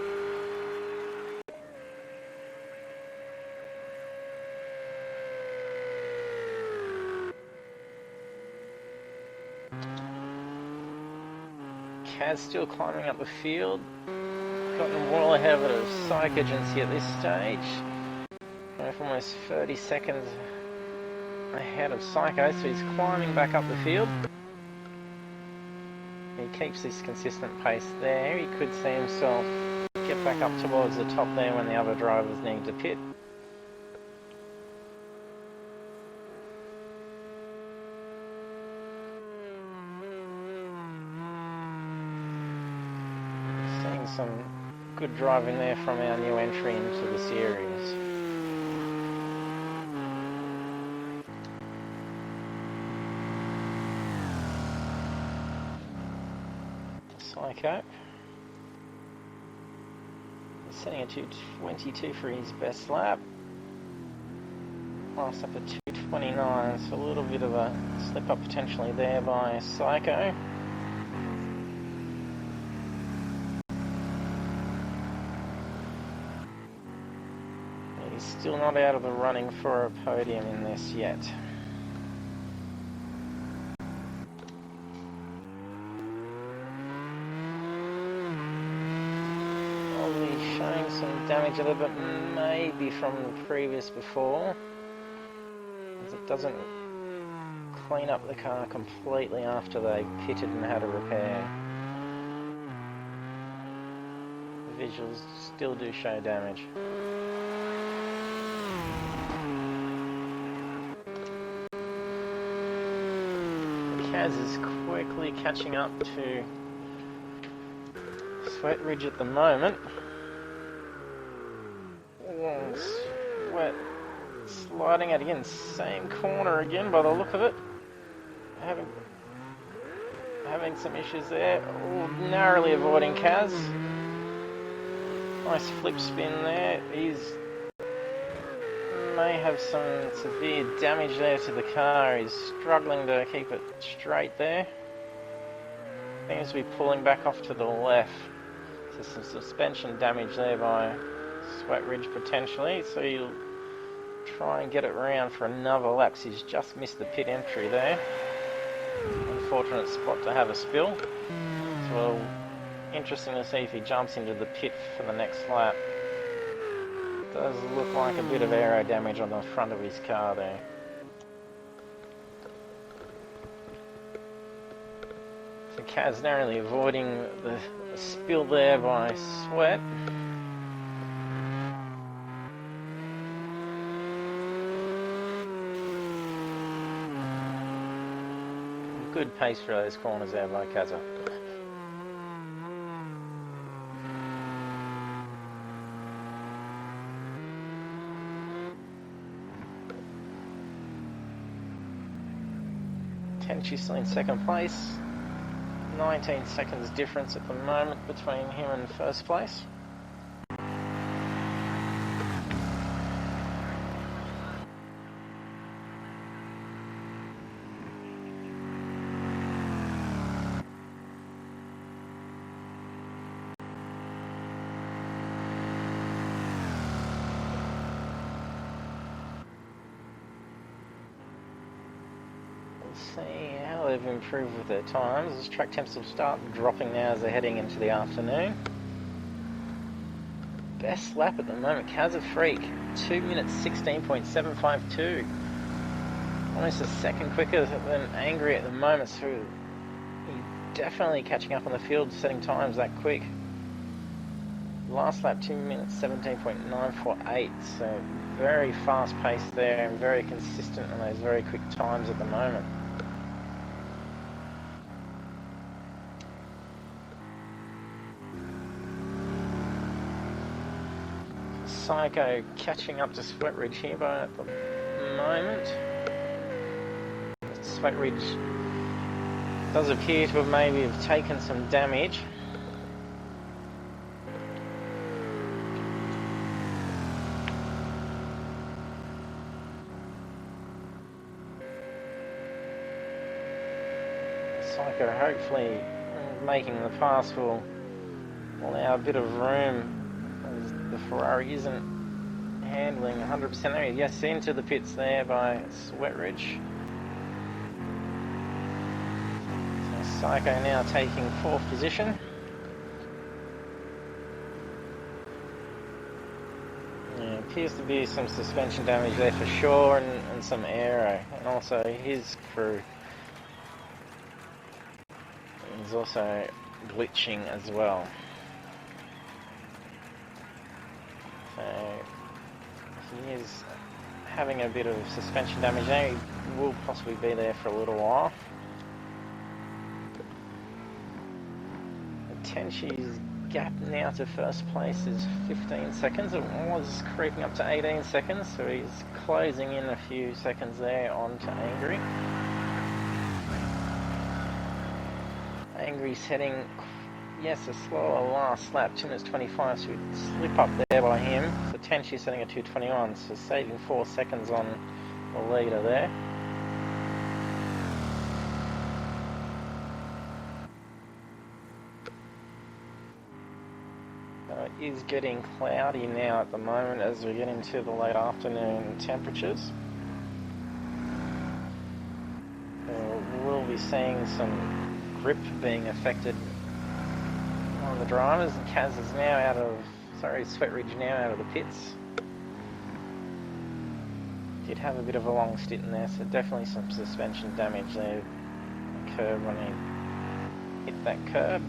Kaz still climbing up the field. Gotten well ahead of a Psych Agency at this stage. Almost 30 seconds ahead of Psycho, so he's climbing back up the field. He keeps this consistent pace there. He could see himself get back up towards the top there when the other drivers need to pit. Seeing some good driving there from our new entry into the series. Psycho. He's setting a 2:22 for his best lap. Last up at 2:29, so a little bit of a slip up potentially there by Psycho. He's still not out of the running for a podium in this yet. Showing some damage a little bit, maybe from the previous before, as it doesn't clean up the car completely after they pitted and had a repair. The visuals still do show damage. Kaz is quickly catching up to Sweat Ridge at the moment. Sweat sliding out again, same corner again by the look of it. Having some issues there. Ooh, narrowly avoiding Kaz. Nice flip spin there. He's may have some severe damage there to the car. He's struggling to keep it straight there. Seems to be pulling back off to the left. So some suspension damage there by Sweat Ridge potentially, so he'll try and get it around for another lap. He's just missed the pit entry there. Unfortunate spot to have a spill. So interesting to see if he jumps into the pit for the next lap. Does look like a bit of aero damage on the front of his car there. So Kaz narrowly avoiding the spill there by Sweat. Good pace for those corners there by Kaza. Tenchi still in second place. 19 seconds difference at the moment between him and first place. We'll see how they've improved with their times. As track temps will start dropping now as they're heading into the afternoon. Best lap at the moment, Kaz a Freak, 2 minutes 16.752. Almost a second quicker than Angry at the moment, so he's definitely catching up on the field, setting times that quick. Last lap 2 minutes 17.948, so very fast pace there and very consistent on those very quick times at the moment. Psycho catching up to Sweat Ridge here at the moment. Sweat Ridge does appear to have maybe taken some damage. Psycho hopefully making the pass will allow a bit of room as the Ferrari isn't handling 100% there. Yes, into the pits there by Sweat Ridge. So Psycho now taking 4th position. Yeah, appears to be some suspension damage there for sure, and some aero, and also his crew is also glitching as well. So he is having a bit of suspension damage now. He will possibly be there for a little while. Tenshi's gap now to first place is 15 seconds. It was creeping up to 18 seconds, so he's closing in a few seconds there onto Angry. Angry's heading, yes, a slower last lap, 2 minutes 25, so we'd slip up there by him. So Tenshi's setting a 2:21, so saving 4 seconds on the leader there. It is getting cloudy now at the moment as we get into the late afternoon temperatures. We'll be seeing some grip being affected on the drivers. Kaz is now out of, Sweat Ridge now out of the pits. Did have a bit of a long stint in there, so definitely some suspension damage there. Curb when he hit that curb.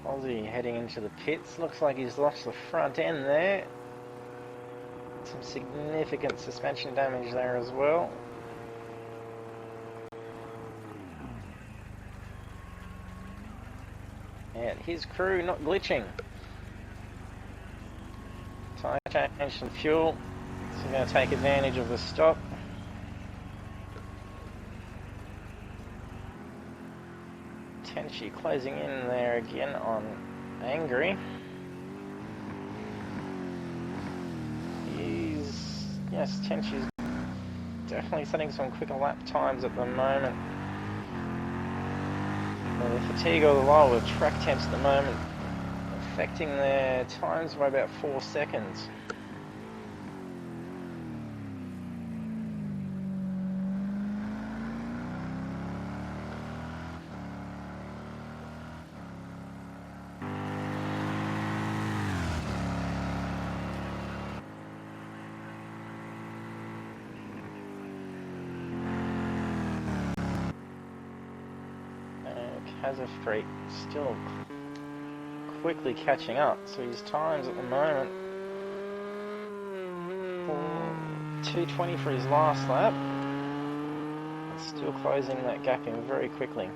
Aussie heading into the pits. Looks like he's lost the front end there. Some significant suspension damage there as well. And his crew not glitching. Tire change some fuel. So we're going to take advantage of the stop. Tenshi closing in there again on Angry. Yes, Tenshi's definitely setting some quicker lap times at the moment. The fatigue or the lower track temps at the moment affecting their times by about 4 seconds. Has a Freak still quickly catching up, so his times at the moment 2:20 for his last lap. Still closing that gap in very quickly.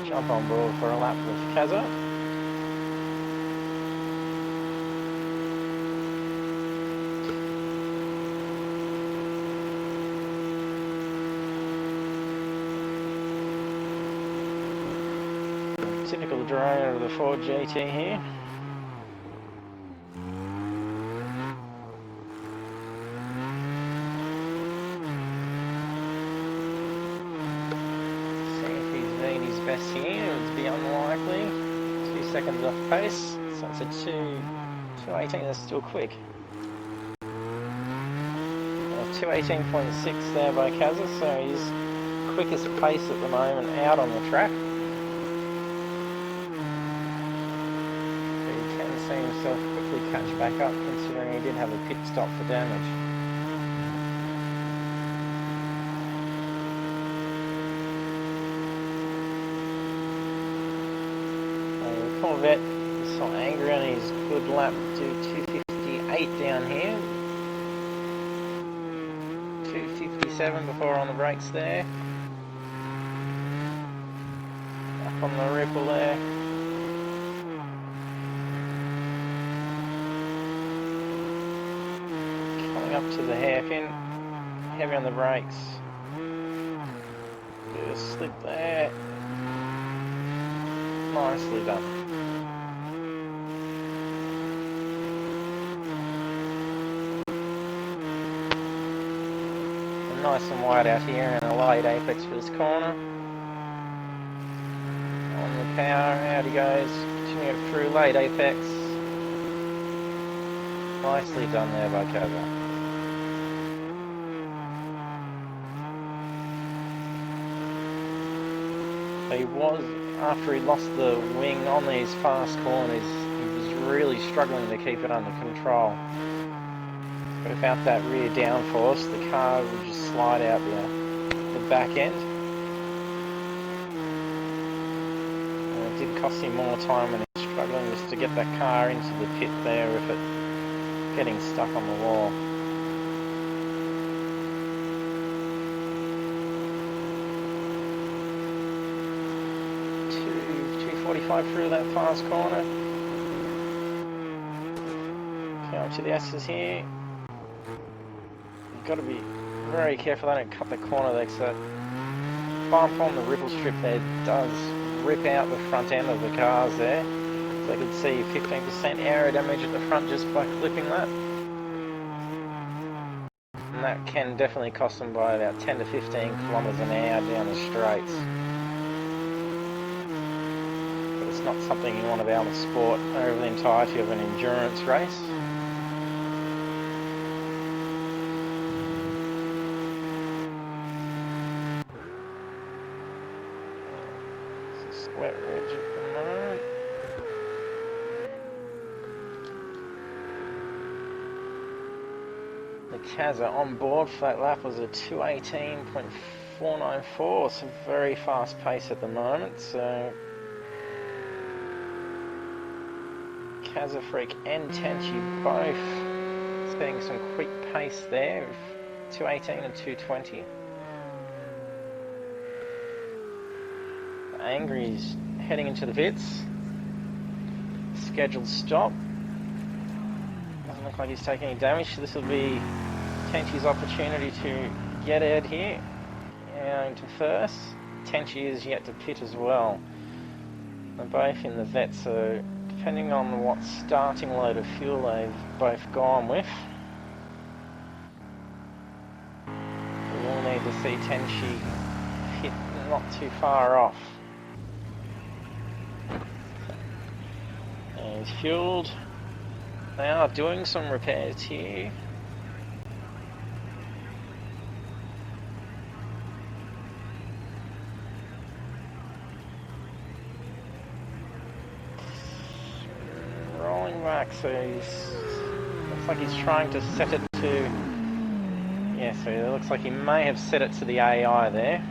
Jump on board for a lap with Kaza. Typical drone of the Ford GT here. See if he's doing his best here. It would be unlikely. 2 seconds off pace. So it's a 2:18. That's still quick. 2:18.6 there by Kazza, so he's quickest pace at the moment out on the track. But he can see himself quickly catch back up, considering he did have a pit stop for damage. The Corvette is so angry on his good lap to 2:58 down here. 2:57 before on the brakes there. Up on the ripple there. Coming up to the hairpin. Heavy on the brakes. Bit of a slip there. Nicely done. Nice and wide out here and a light apex for this corner. On the power, out he goes, continuing it through late apex. Nicely done there by Kazza. He was, after he lost the wing on these fast corners, he was really struggling to keep it under control. Without that rear downforce, the car would just slide out the back end. And it did cost him more time, and he's struggling just to get that car into the pit there with it getting stuck on the wall. .245 through that fast corner. Going to the S's here. Got to be very careful. I don't cut the corner there, because that bump on the ripple strip there does rip out the front end of the cars there. So I could see 15% aero damage at the front just by clipping that. And that can definitely cost them by about 10 to 15 kilometers an hour down the straights. But it's not something you want to be able to sport over the entirety of an endurance race. Wet ridge at the moment. The Kazza on board for that lap was a 2:18.494, so very fast pace at the moment. So Kazza Freak and Tenchi both setting some quick pace there, 2:18 and 2:20. Angry's heading into the pits. Scheduled stop. Doesn't look like he's taking any damage, so this will be Tenchi's opportunity to get out here. Into first. Tenchi is yet to pit as well. They're both in the vet, so depending on what starting load of fuel they've both gone with, we will need to see Tenchi hit not too far off. He's fueled. They are doing some repairs here. Rolling back, so looks like he's trying to set it to, yeah, so it looks like he may have set it to the AI there.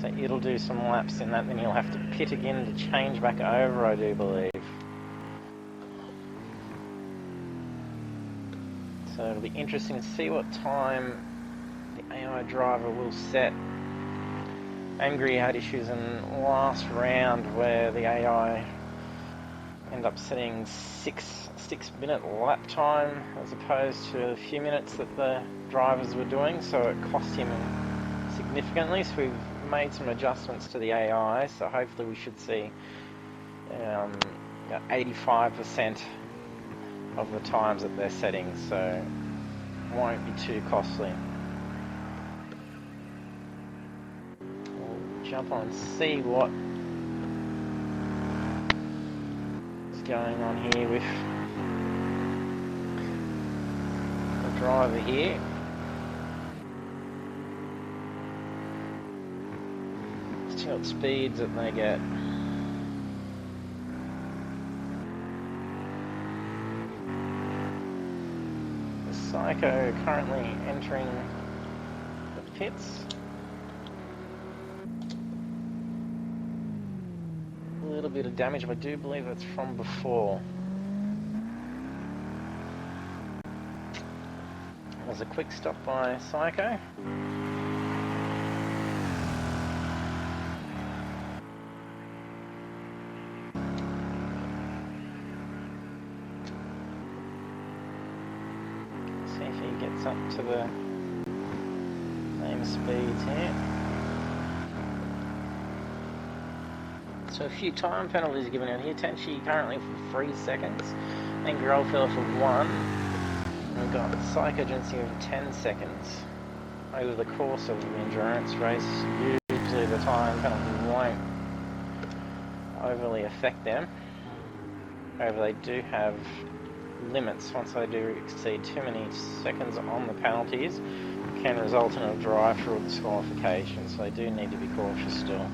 So it'll do some laps in that, then he'll have to pit again to change back over, I do believe. So it'll be interesting to see what time the AI driver will set. Angry had issues in last round where the AI ended up setting 6-minute lap time as opposed to a few minutes that the drivers were doing, so it cost him significantly. So we've made some adjustments to the AI, so hopefully we should see 85% of the times at their settings, so it won't be too costly. We'll jump on and see what is going on here with the driver here. See what speeds that they get. The Psycho currently entering the pits. A little bit of damage, but I do believe it's from before. There's a quick stop by Psycho. Up to the same speeds here. So a few time penalties given out here. Tenchi currently for 3 seconds. Angry Old Fella for 1. And we've got Psycho Agency of 10 seconds. Over the course of the endurance race, usually the time penalty won't overly affect them. However, they do have limits. Once they do exceed too many seconds on the penalties, can result in a drive-through or disqualification, so they do need to be cautious still.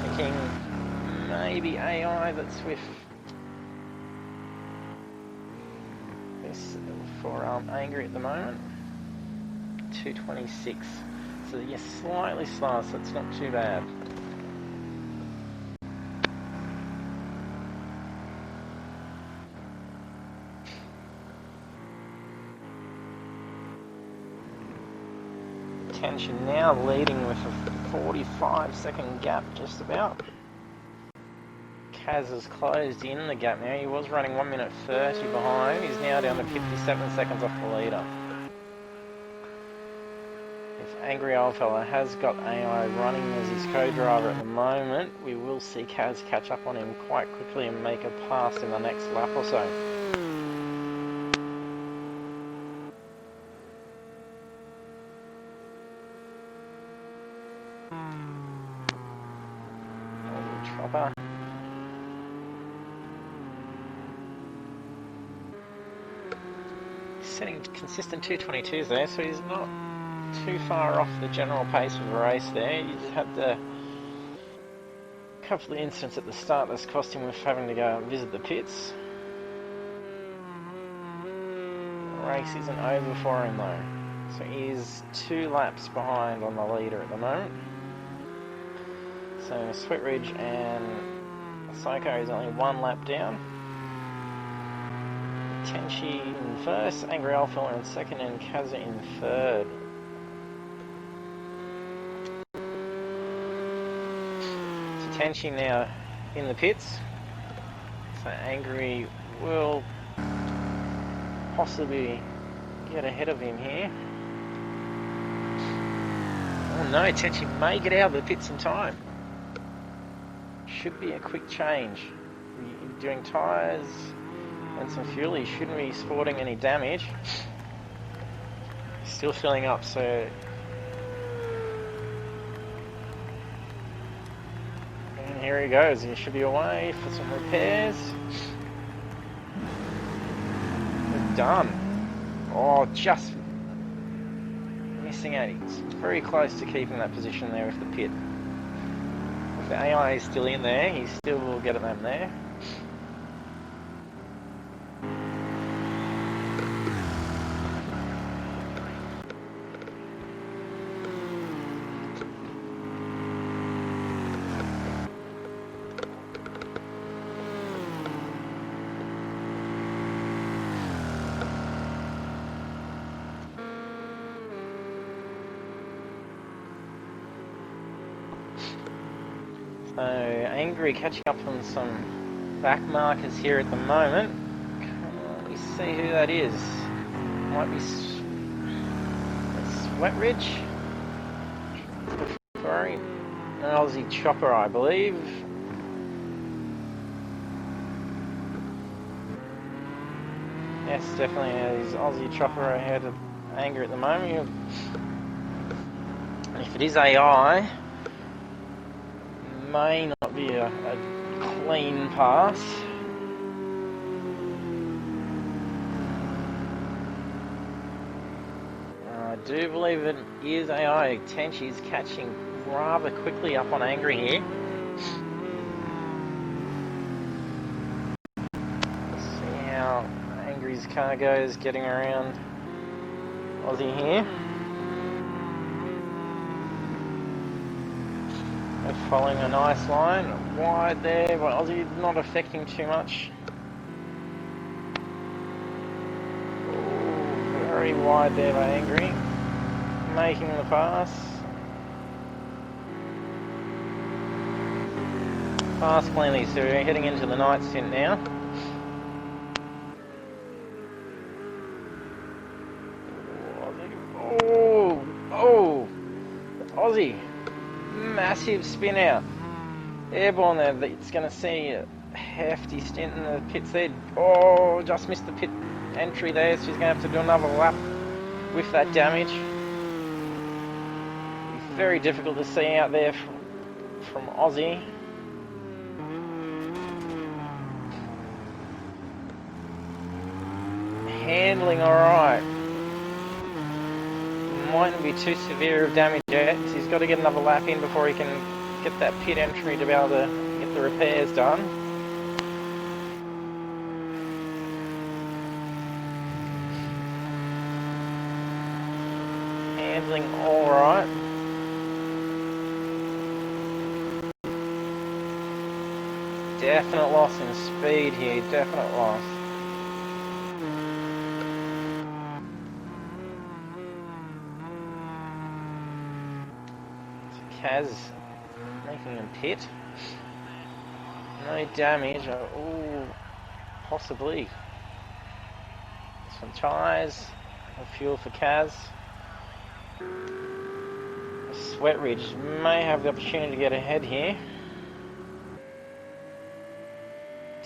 Thinking maybe AI that's with this for Angry at the moment. 226. So yes, slightly slower, so it's not too bad. Tension now leading with a 45-second gap, just about. Kaz has closed in the gap now. He was running 1 minute 30 behind. He's now down to 57 seconds off the leader. If Angry Old Fella has got AI running as his co-driver at the moment, we will see Kaz catch up on him quite quickly and make a pass in the next lap or so. Chopper. He's setting consistent 222s there, so he's not too far off the general pace of the race there. You just had the couple of incidents at the start that's cost him with having to go and visit the pits. The race isn't over for him though, so he is 2 laps behind on the leader at the moment. So Sweet Ridge and Psycho is only 1 lap down. Tenchi in first, Angry Old Fella in second, and Kaza in third. So Tenchi now in the pits. So Angry will possibly get ahead of him here. Oh no, Tenchi may get out of the pits in time. Should be a quick change. Doing tyres and some fuel, he shouldn't be sporting any damage. Still filling up, so and here he goes. He should be away for some repairs. We're done. Oh, just missing out. He's very close to keeping that position there with the pit. If the AI is still in there, he still will get at them there. So Angry catching up on some back markers here at the moment. Can we see who that is? Might be Sweat Ridge. Sorry, an Aussie chopper, I believe. Yes, definitely is Aussie chopper ahead of Anger at the moment. If it is AI, may not be a clean pass. I do believe it is AI. Tenchi's catching rather quickly up on Angry here. Let's see how Angry's car goes getting around Aussie here. They're following a nice line. Wide there, but Aussie not affecting too much. Ooh, very wide there by Angry. Making the pass. Pass cleanly, so we're heading into the night stint now. Oh, Aussie, massive spin out. Airborne there, it's going to see a hefty stint in the pits there. Oh, just missed the pit entry there, so she's going to have to do another lap with that damage. Very difficult to see out there from Aussie. Handling alright. Mightn't be too severe of damage yet, so he's got to get another lap in before he can get that pit entry to be able to get the repairs done. Handling alright. Definite loss in speed here, definite loss. Kaz making him pit. No damage. Oh, possibly. Some tyres. No fuel for Kaz. Sweat Ridge may have the opportunity to get ahead here.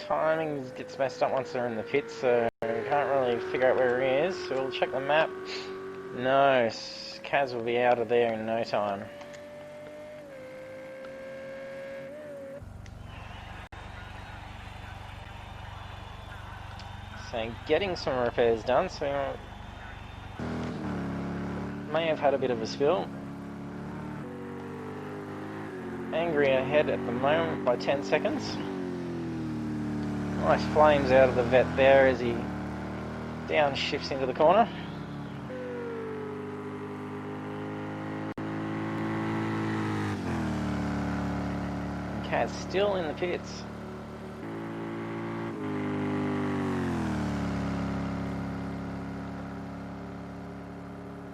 Timing gets messed up once they're in the pit, so we can't really figure out where he is. So we'll check the map. No, Kaz will be out of there in no time. So getting some repairs done, so may have had a bit of a spill. Angry ahead at the moment by 10 seconds. Nice flames out of the vet there as he downshifts into the corner. And Kaz still in the pits.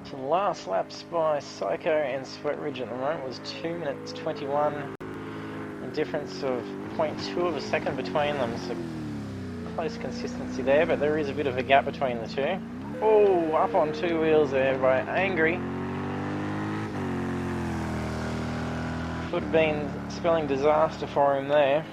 So the last laps by Psycho and Sweat Ridge at the moment was 2 minutes 21. A difference of 0.2 of a second between them, so close consistency there, but there is a bit of a gap between the two. Oh, up on two wheels there by Angry. Could have been spelling disaster for him there.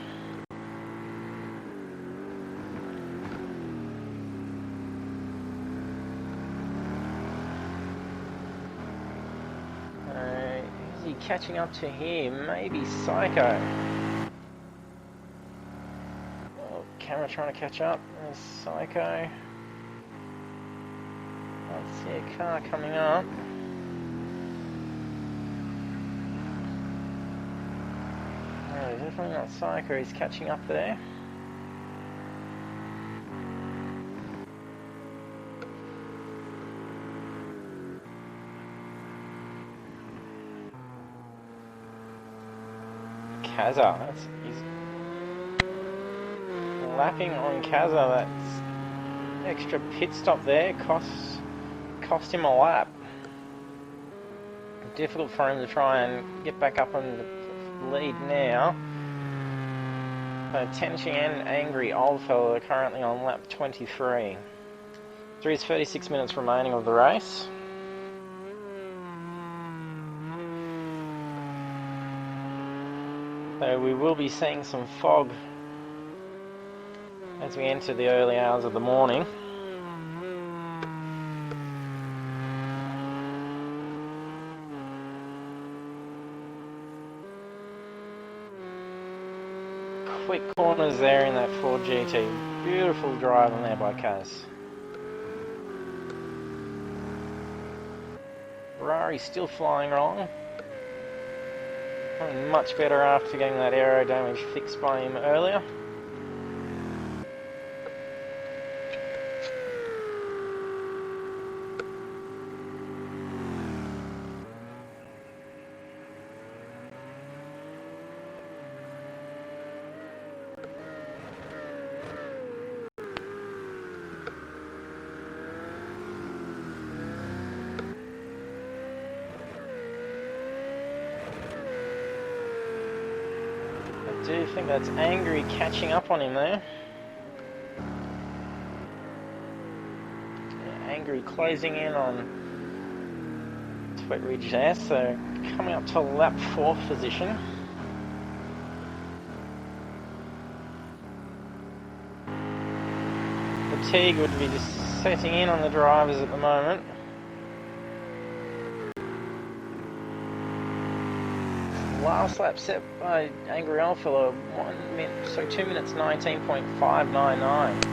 Is he catching up to him? Maybe Psycho. Camera trying to catch up. There's Psycho. Can't see a car coming up. No, definitely not Psycho. He's catching up there. Kaza. He's lapping on Kaza. That's extra pit stop there. Cost him a lap. Difficult for him to try and get back up on the lead now. Tenchi and Angry Oldfellow are currently on lap 23. There's 36 minutes remaining of the race. So we will be seeing some fog as we enter the early hours of the morning. Quick corners there in that Ford GT. Beautiful drive on there by Kaz. Ferrari still flying wrong. Much better after getting that aero damage fixed by him earlier. I do think that's Angry catching up on him there. Yeah, Angry closing in on Sweat Ridge there, so coming up to lap 4th position. Fatigue would be just setting in on the drivers at the moment. Last lap set by Angry Alpha, 2 minutes 19.599.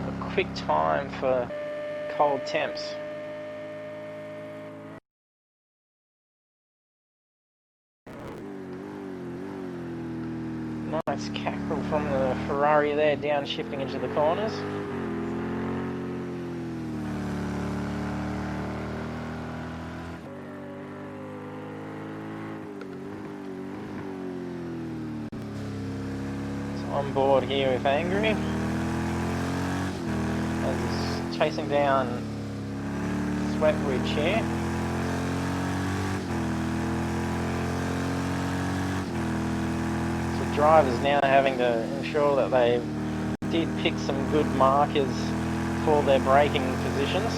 A quick time for cold temps. Nice cackle from the Ferrari there, downshifting into the corners. On board here with Angry as he's chasing down Sweat Ridge here. So drivers now having to ensure that they did pick some good markers for their braking positions.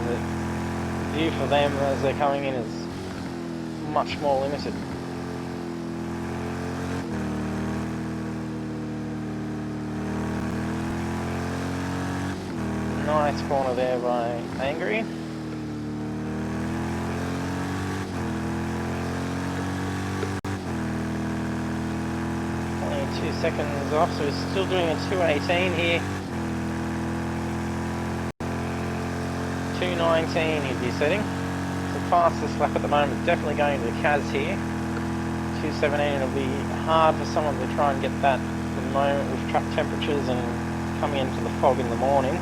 The view for them as they're coming in is much more limited. Nice corner there by Angry. Only 2 seconds off, so he's still doing a 2:18 here. 2:19 he'd be setting. It's the fastest lap at the moment, definitely going to the Kaz here. 2:17, it'll be hard for someone to try and get that at the moment with track temperatures and coming into the fog in the morning.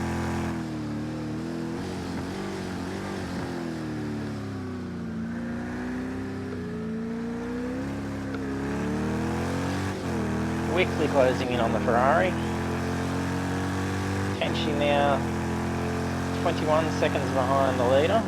Quickly closing in on the Ferrari. Tenchi now 21 seconds behind the leader.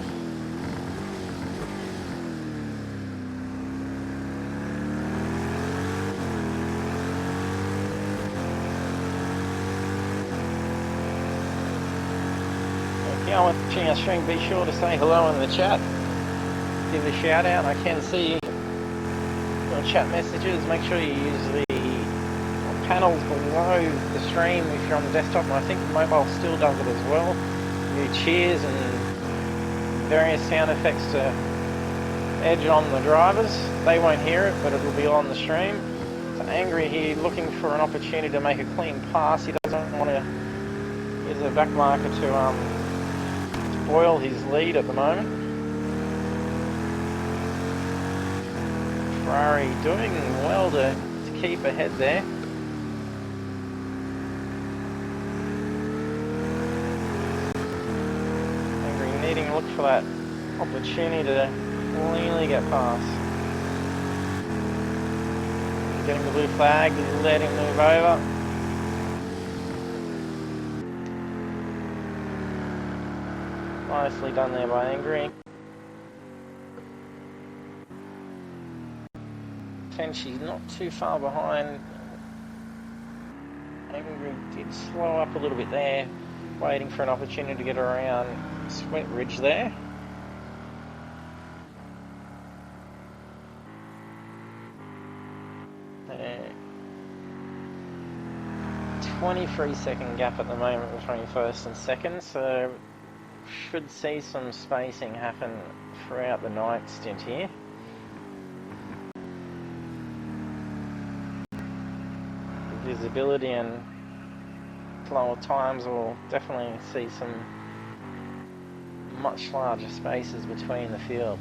If you're watching our stream, be sure to say hello in the chat. Give a shout out. I can see your chat messages. Make sure you use the panels below the stream if you're on the desktop, and I think the mobile still does it as well. New cheers and various sound effects to edge on the drivers. They won't hear it, but it'll be on the stream. So Angry here looking for an opportunity to make a clean pass. He doesn't want to use a back marker to spoil his lead at the moment. Ferrari doing well to keep ahead there. Needing to look for that opportunity to cleanly get past. Getting the blue flag, let him move over. Nicely done there by Angry. Tenchi's not too far behind We did slow up a little bit there, waiting for an opportunity to get around Sweat Ridge there. Uh, 23-second gap at the moment between first and second, so should see some spacing happen throughout the night stint here. The visibility and flow of times will definitely see some much larger spaces between the field.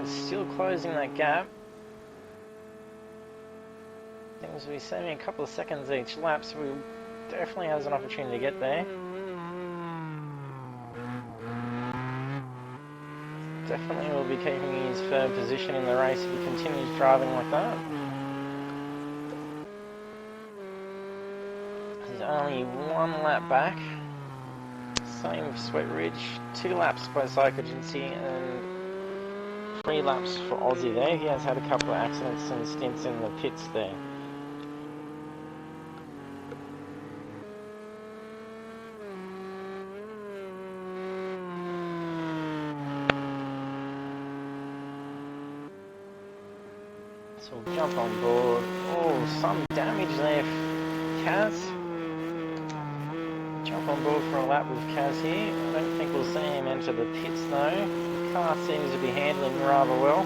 Still closing that gap. Seems to be saving a couple of seconds each lap, so we definitely has an opportunity to get there. Definitely will be keeping his firm position in the race if he continues driving like that. He's only one lap back. Same with Sweat Ridge. 2 laps by Psychogency and 3 laps for Aussie there. He has had a couple of accidents and stints in the pits there. So we'll jump on board. Oh, some damage there, Kaz. Jump on board for a lap with Kaz here. I don't think we'll see him enter the pits though. The car seems to be handling rather well.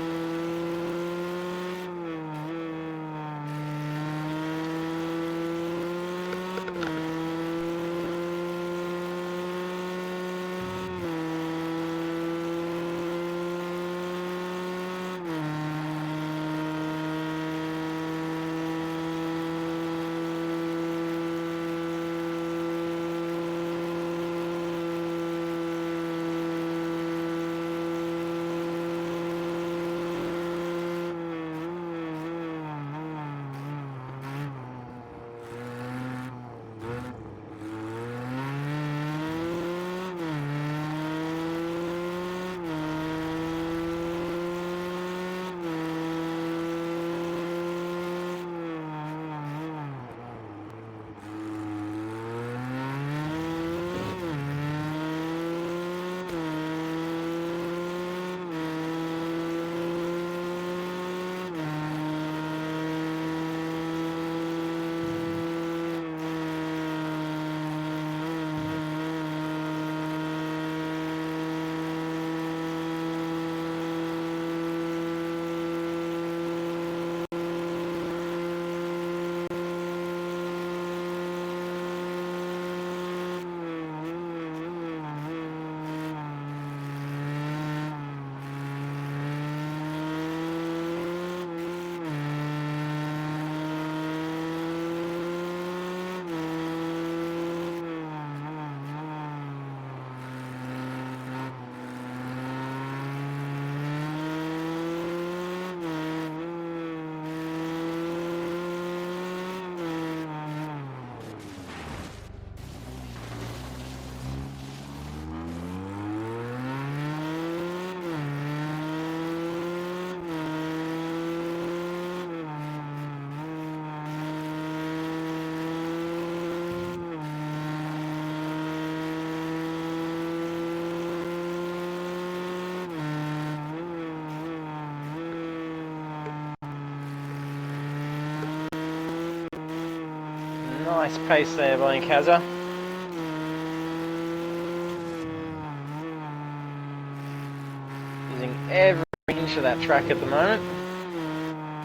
Nice pace there by Kaza. Using every inch of that track at the moment.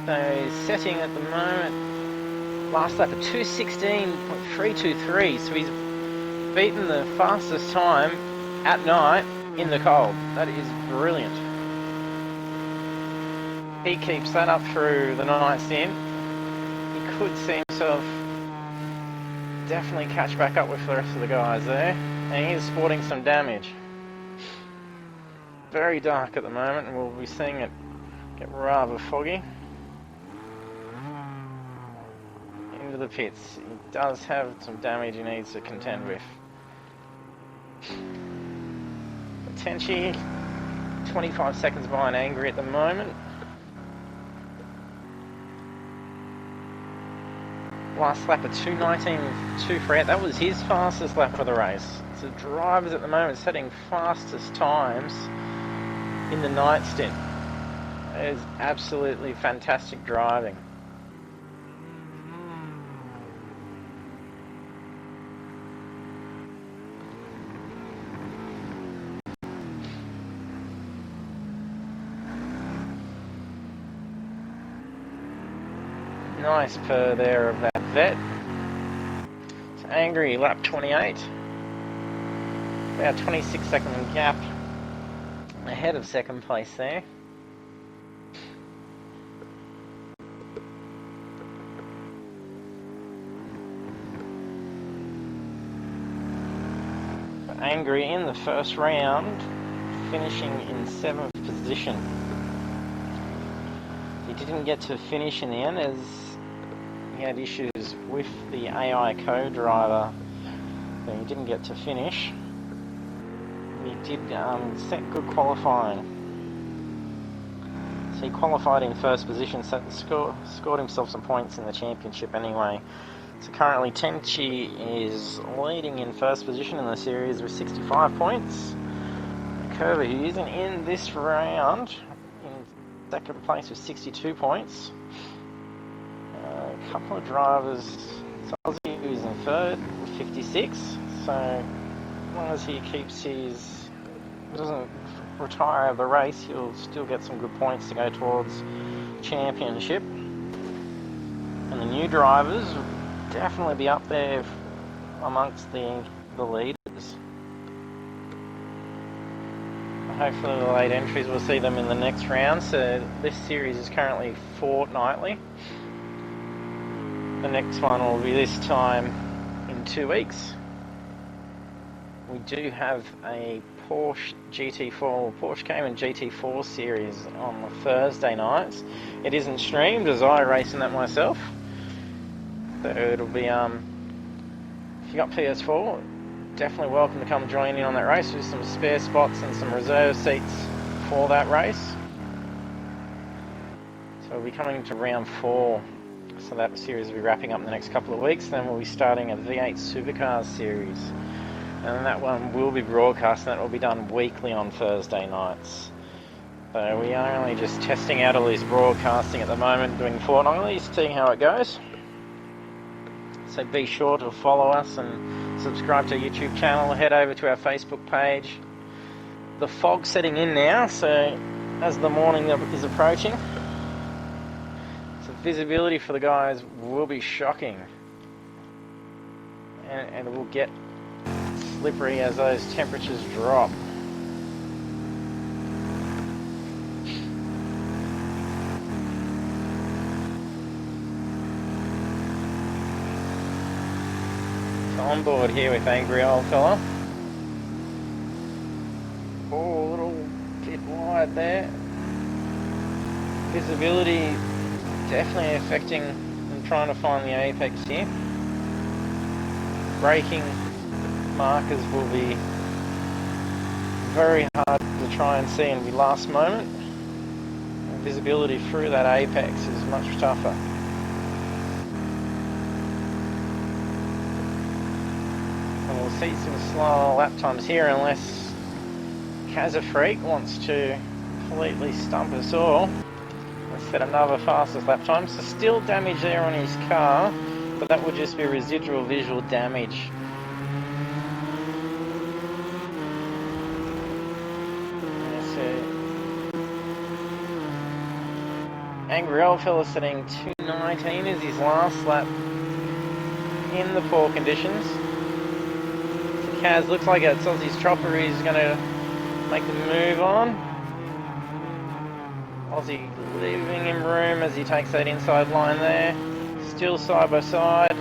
So he's setting at the moment, last lap at 2:16.323, so he's beaten the fastest time at night in the cold. That is brilliant. He keeps that up through the night stint. He could see himself definitely catch back up with the rest of the guys there. And he is sporting some damage. Very dark at the moment, and we'll be seeing it get rather foggy. Into the pits. He does have some damage he needs to contend with. Tenchi, 25 seconds behind Angry at the moment. Last lap of 2:19.2 that was his fastest lap of the race. So drivers at the moment setting fastest times in the night stint. It is absolutely fantastic driving. Nice purr there of that vet. It's Angry, lap 28. About 26-second gap ahead of second place there. Angry in the first round, finishing in 7th position. He didn't get to finish in the end as he had issues with the AI co-driver, so he didn't get to finish. He did set good qualifying. So he qualified in first position, scored himself some points in the championship anyway. So currently Tenchi is leading in first position in the series with 65 points. Curva, who isn't in this round, in second place with 62 points. A couple of drivers, Ozzy, who's in third with 56. So as long as he doesn't retire out of the race, he'll still get some good points to go towards championship. And the new drivers will definitely be up there amongst the leaders. Hopefully the late entries will see them in the next round. So this series is currently fortnightly. The next one will be this time in 2 weeks. We do have a Porsche GT4, Porsche Cayman GT4 series on the Thursday nights. It isn't streamed as I race in that myself. So it'll be, if you got PS4, definitely welcome to come join in on that race with some spare spots and some reserve seats for that race. So we'll be coming to round 4. So that series will be wrapping up in the next couple of weeks. Then we'll be starting a V8 Supercars series. And that one will be broadcast, and that will be done weekly on Thursday nights. So we are only just testing out all this broadcasting at the moment, doing fortnightly, seeing how it goes. So be sure to follow us and subscribe to our YouTube channel. Head over to our Facebook page. The fog's setting in now, so as the morning is approaching, so visibility for the guys will be shocking. And it will get slippery as those temperatures drop. So on board here with Angry Old Fella. Oh, a little bit wide there. Visibility definitely affecting and trying to find the apex here. Braking markers will be very hard to try and see in the last moment. And visibility through that apex is much tougher. And we'll see some slower lap times here unless Kazafreak wants to completely stump us all and set another fastest lap time. So still damage there on his car, but that would just be residual visual damage. Angry Old Fella setting 2:19 is his last lap in the poor conditions. So Kaz looks like it's Aussie's chopper he's going to make the move on. Aussie leaving him room as he takes that inside line there. Still side by side.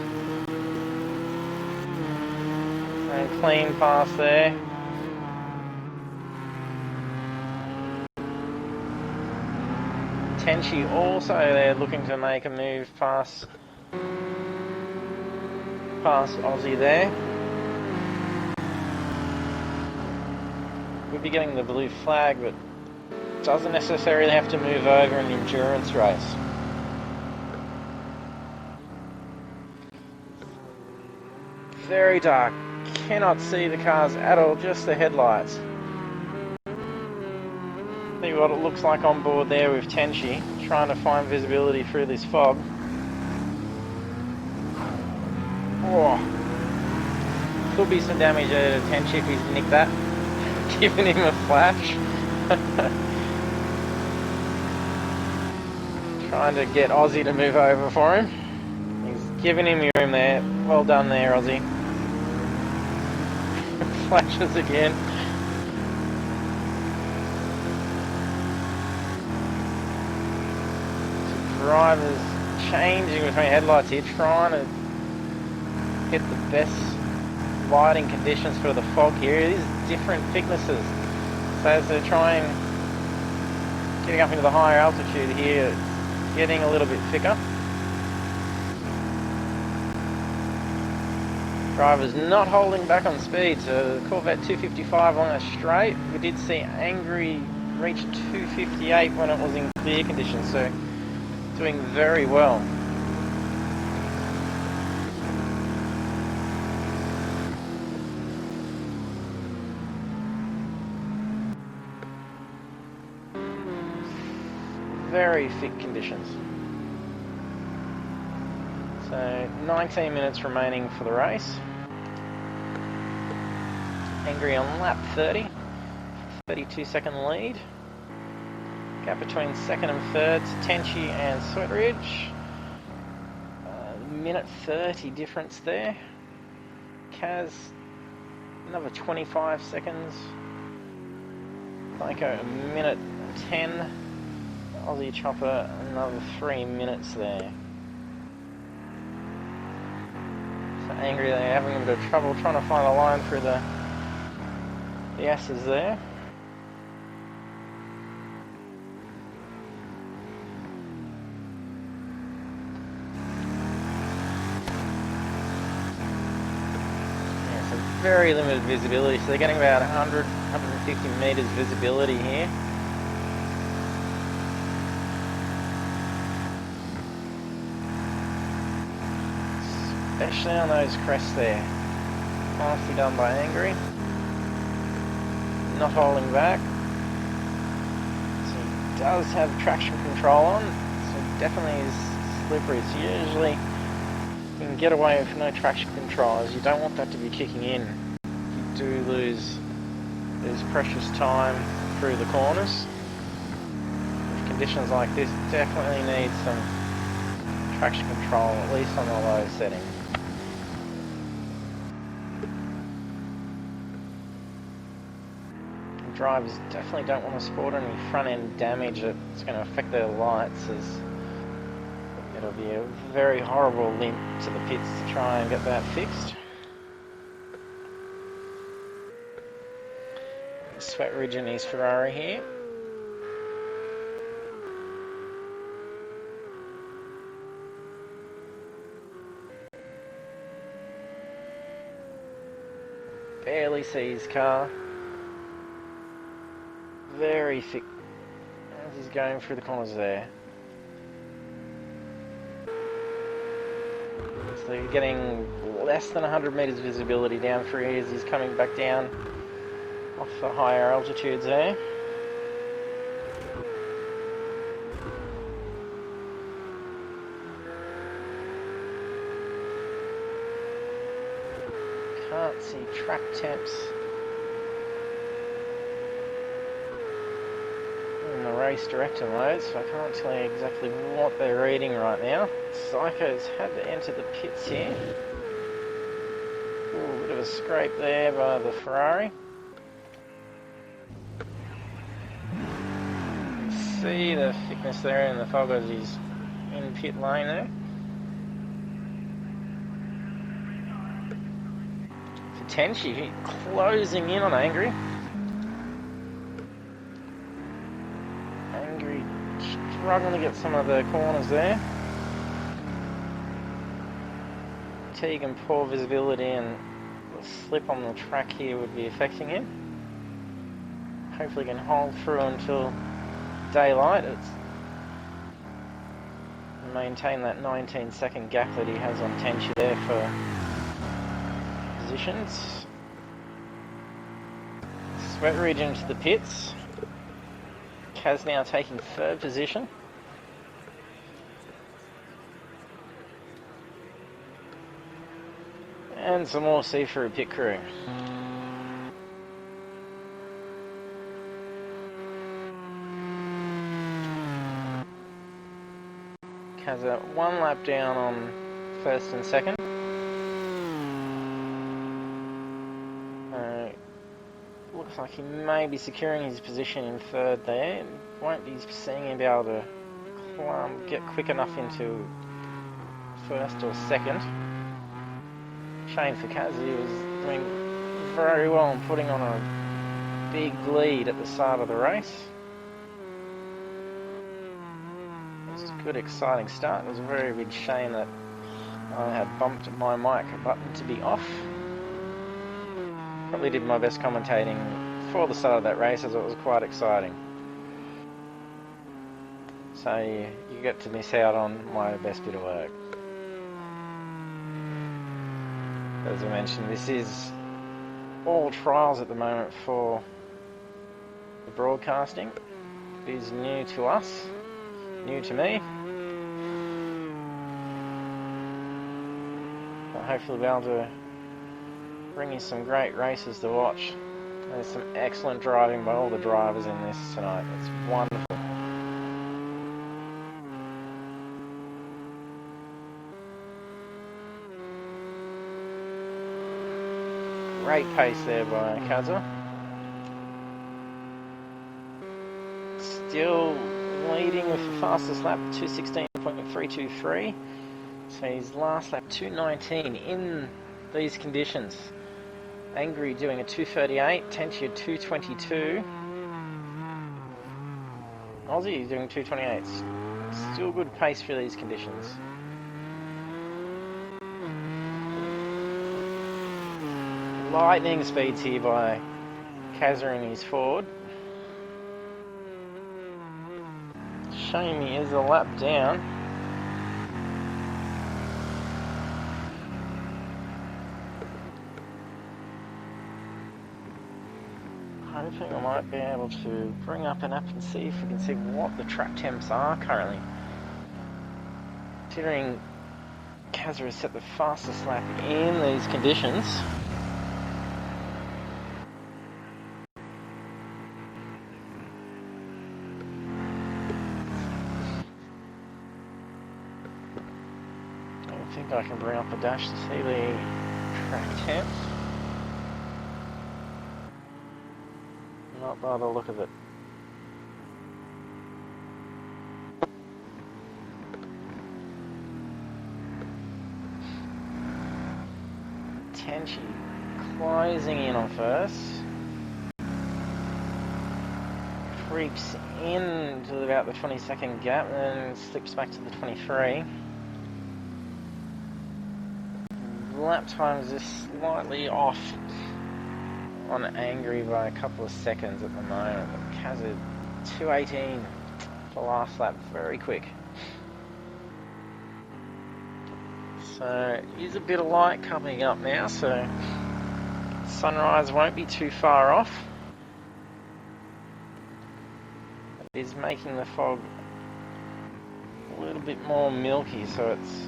and clean pass there. Tenchi also there looking to make a move past Aussie there. We'll be getting the blue flag, but doesn't necessarily have to move over an endurance race. Very dark, cannot see the cars at all, just the headlights. See what it looks like on board there with Tenchi, trying to find visibility through this fog. Oh, could be some damage there to Tenchi if he's nicked that. Giving him a flash. Trying to get Aussie to move over for him. He's giving him room there. Well done there, Aussie. Flashes again. Drivers changing between headlights here, trying to get the best lighting conditions for the fog here. It is different thicknesses, so as they're trying getting up into the higher altitude here, it's getting a little bit thicker. Drivers not holding back on speed, so Corvette 255 on a straight. We did see Angry reach 258 when it was in clear conditions, so doing very well. Very thick conditions. So 19 minutes remaining for the race. Angry on lap 30, 32-second lead. Gap between second and third to Tenchi and Sweatridge. Minute 30 difference there. Kaz, another 25 seconds. Blanco, a minute 10. Aussie Chopper, another 3 minutes there. So Angry, they're having a bit of trouble trying to find a line through the S's there. Yeah, so very limited visibility, so they're getting about 100, 150 metres visibility here. Especially on those crests there. Nicely done by Angry. Not holding back. So he does have traction control on, so definitely is slippery. So usually you can get away with no traction control, as you don't want that to be kicking in. You do lose precious time through the corners. With conditions like this, definitely need some traction control, at least on the low setting. Drivers definitely don't want to sport any front end damage that's going to affect their lights, as it'll be a very horrible limp to the pits to try and get that fixed. Sweatridge in his Ferrari here. Barely see his car. Very thick as he's going through the corners there. So you're getting less than 100 metres visibility down through here as he's coming back down off the higher altitudes there. Can't see track temps in the race director mode, so I can't tell you exactly what they're reading right now. Psycho's had to enter the pits here. Ooh, a bit of a scrape there by the Ferrari. See the thickness there in the fog as he's in pit lane there. So for Tenchi, closing in on Angry. Angry struggling to get some of the corners there. Tegan, poor visibility, and the slip on the track here would be affecting him. Hopefully can hold through until daylight. It's maintain that 19-second gap that he has on Tenchi there for positions. Sweat region to the pits. Kaz now taking third position. And some more see-through pit crew. Has a one lap down on first and second. Looks like he may be securing his position in third there. Won't be seeing him be able to get quick enough into first or second. Shame for Kaz, he was doing very well and putting on a big lead at the start of the race. Good exciting start. It was a very big shame that I had bumped my mic button to be off. Probably did my best commentating for the start of that race as it was quite exciting. So you get to miss out on my best bit of work. As I mentioned, this is all trials at the moment for the broadcasting. It is new to us. New to me. But hopefully we'll be able to bring you some great races to watch. There's some excellent driving by all the drivers in this tonight. It's wonderful. Great pace there by Kaza. Still leading with the fastest lap, 2:16.323. So his last lap, 2:19 in these conditions. Angry doing a 2:38, Tenchi a 2:22. Aussie doing 2:28. Still good pace for these conditions. Lightning speeds here by Kazza in his Ford. Shame he is a lap down. Hoping I might be able to bring up an app and see if we can see what the track temps are currently. Considering Kazza has set the fastest lap in these conditions. I can bring up a dash to see the track temps. Not by the look of it. Tenchi closing in on first. Creeps in to about the 20-second gap and then slips back to the 23. Lap times is slightly off on Angry by a couple of seconds at the moment. Kazza 2:18 for last lap, very quick. So here's a bit of light coming up now, so sunrise won't be too far off. It is making the fog a little bit more milky, so it's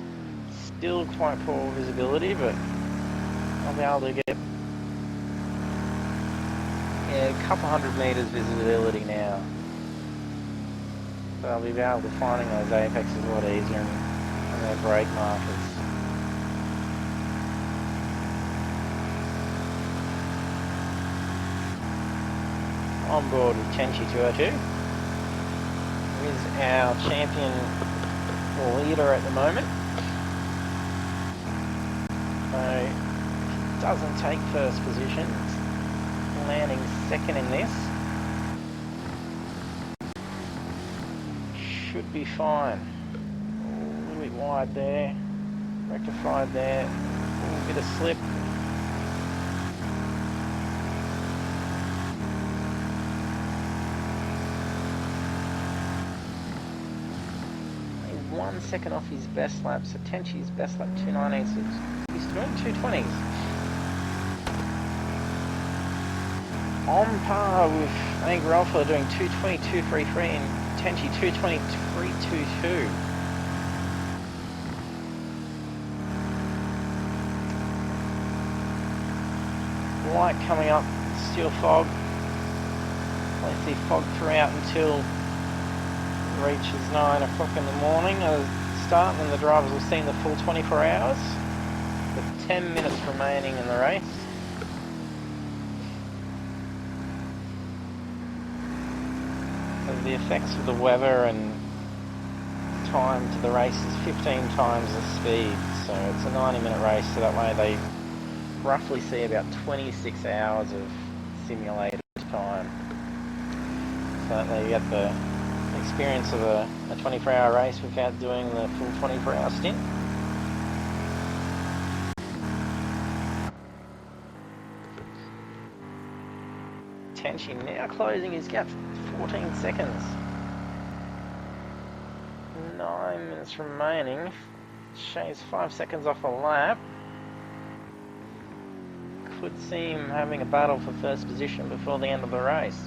still quite poor visibility, but I'll be able to get a couple hundred meters visibility now. So I'll be able to finding those apexes a lot easier and their brake markers. On board with Tenchi 202. Who is our champion leader at the moment. So doesn't take first position. Landing second in this. Should be fine. A little bit wide there. Rectified there. A little bit of slip. Only 1 second off his best lap. So Tenchi's best lap 2:19. So he's doing 2:20s. On par with Angry Alpha doing 2:20, 2:33 and Tenchi 2:20, 3:22. Light coming up, still fog. Let's see fog throughout until it reaches 9 o'clock in the morning. Start and the drivers will see in the full 24 hours. With 10 minutes remaining in the race. The effects of the weather and time to the race is 15 times the speed, so it's a 90-minute race, so that way they roughly see about 26 hours of simulated time, so that they get the experience of a 24-hour race without doing the full 24-hour stint. Tenchi now closing his gap, 14 seconds. 9 minutes remaining. Shaves 5 seconds off a lap. Could see him having a battle for first position before the end of the race.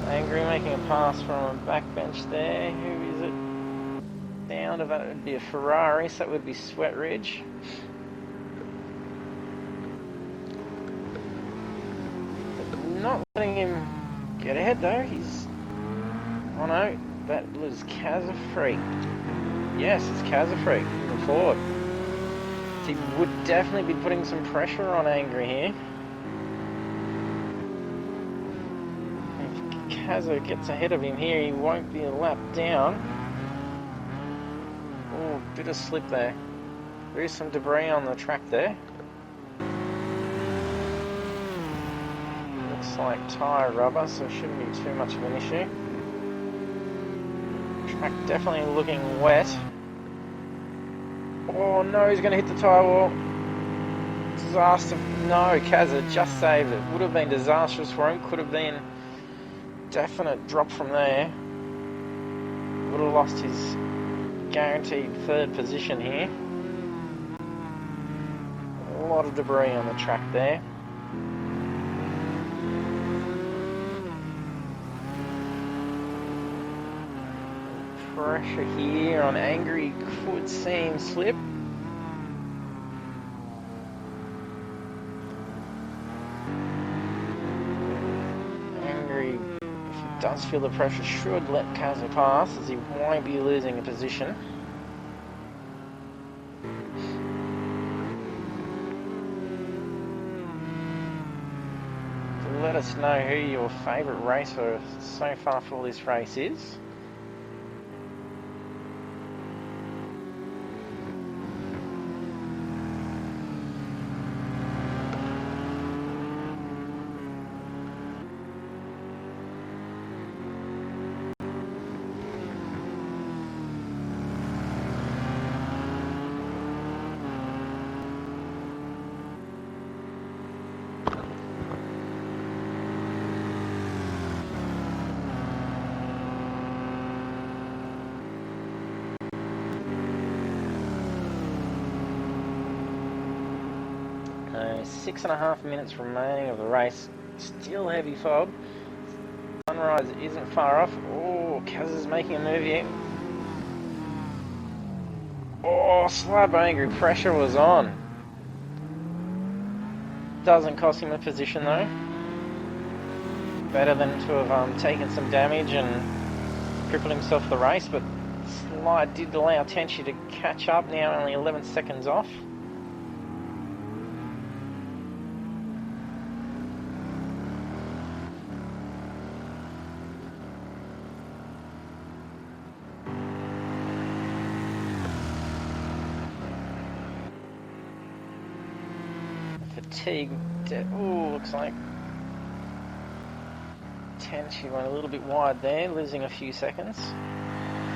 Angry making a pass from a backbench there. Who is it? Sound of that would be a Ferrari, so that would be Sweat Ridge. But not letting him get ahead though. He's... oh no, that was Kaza Freak. Yes, it's Kaza Freak moving forward. He would definitely be putting some pressure on Angry here. If Kaza gets ahead of him here, he won't be a lap down. Oh, bit of slip there. There is some debris on the track there. Looks like tyre rubber, so it shouldn't be too much of an issue. Track definitely looking wet. Oh no, he's going to hit the tyre wall. Disaster. No, Kaza just saved it. Would have been disastrous for him. Could have been definite drop from there. Would have lost his guaranteed third position here. A lot of debris on the track there. Pressure here on Angry, could see him slip. Angry, if he does feel the pressure, should let Kaza pass, as he won't be losing a position. So let us know who your favourite racer so far for this race is. So 6.5 minutes remaining of the race. Still heavy fog. Sunrise isn't far off. Oh, Kaz is making a move here. Oh, slab Angry. Pressure was on. Doesn't cost him a position though. Better than to have taken some damage and crippled himself the race, but slide did allow Tenchi to catch up, now only 11 seconds off. Fatigue, looks like Tenchi went a little bit wide there, losing a few seconds.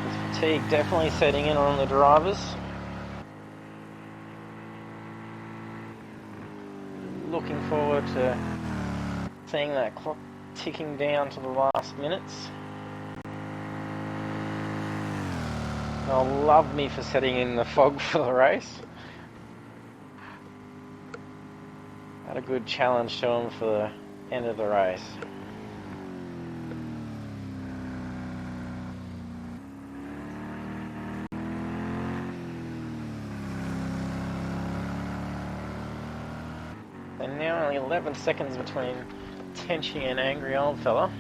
With fatigue definitely setting in on the drivers. Looking forward to seeing that clock ticking down to the last minutes. They'll love me for setting in the fog for the race. Had a good challenge to them for the end of the race. And now only 11 seconds between Tenchi and Angry Old Fella.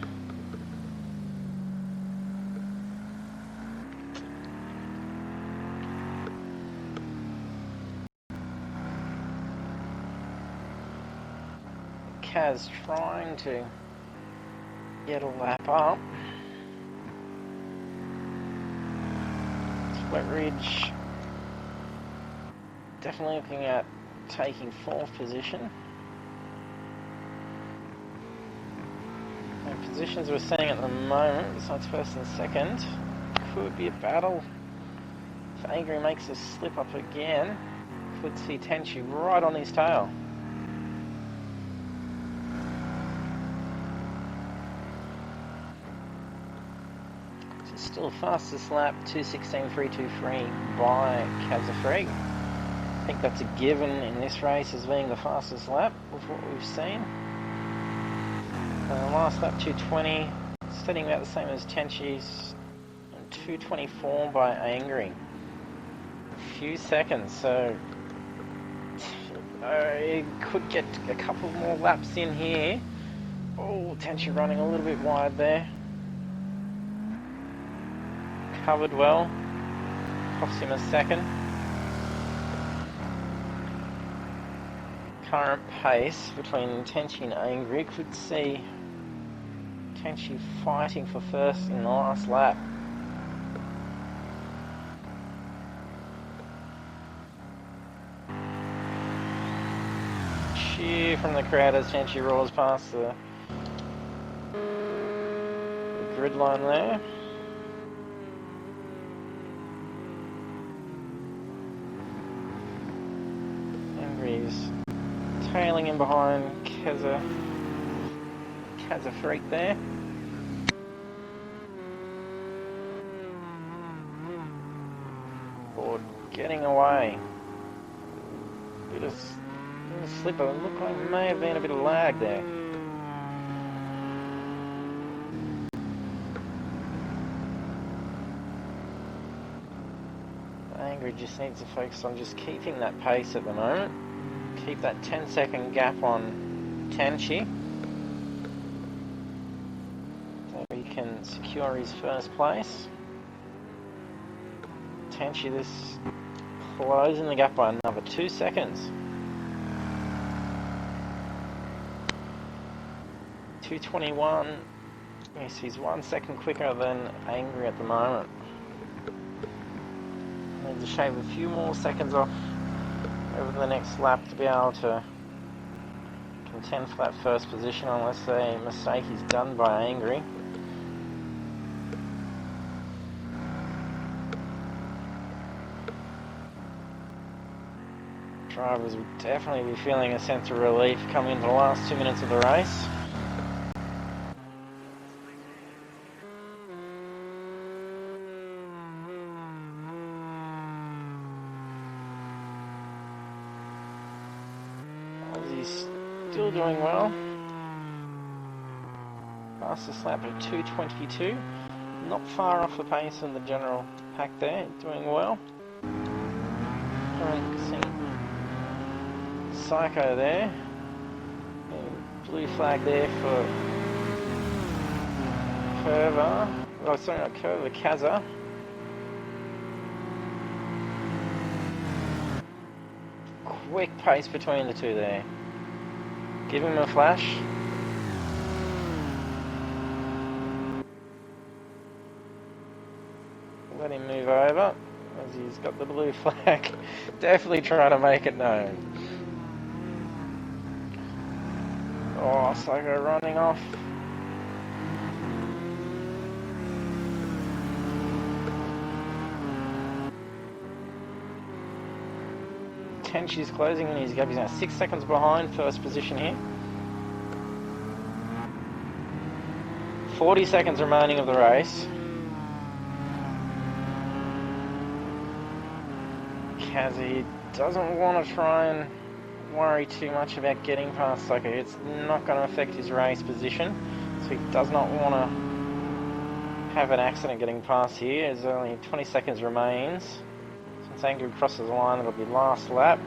Kaz trying to get a lap up. Wet Ridge definitely looking at taking 4th position. And positions we're seeing at the moment, besides 1st and 2nd, could be a battle. If Angry makes a slip up again, could see Tenchi right on his tail. Still fastest lap, 2:16.323 by Kazafreak. I think that's a given in this race as being the fastest lap with what we've seen. Last lap 2:20, setting about the same as Tenchi's, and 2:24 by Angry. A few seconds, so it could get a couple more laps in here. Oh, Tenchi running a little bit wide there. Covered well, cost him a second. Current pace between Tenchi and Angry could see Tenchi fighting for 1st in the last lap. Cheer from the crowd as Tenchi roars past the grid line there. Angry's tailing in behind Kazafreak there. Or getting away. Bit of slipper. Looked like there may have been a bit of lag there. Angry just needs to focus on just keeping that pace at the moment. Keep that 10-second gap on Tenchi. So he can secure his 1st place. Tenchi this closing the gap by another 2 seconds. 2:21. Yes, he's 1 second quicker than Angry at the moment. Need to shave a few more seconds off over the next lap to be able to contend for that 1st position, unless a mistake is done by Angry. Drivers will definitely be feeling a sense of relief coming into the last 2 minutes of the race. Still doing well. Fastest lap of 2:22. Not far off the pace in the general pack there. Doing well. Psycho there. Blue flag there for Curver. Oh, sorry, not Curver, Kaza. Quick pace between the two there. Give him a flash. Let him move over as he's got the blue flag. Definitely trying to make it known. Oh, Psycho running off. Tenchi's closing in his gap. He's now 6 seconds behind first position here. 40 seconds remaining of the race. Kazi doesn't want to try and worry too much about getting past Psycho. It's not going to affect his race position, so he does not want to have an accident getting past here. There's only 20 seconds remains. Since Angry crosses the line, it'll be last lap.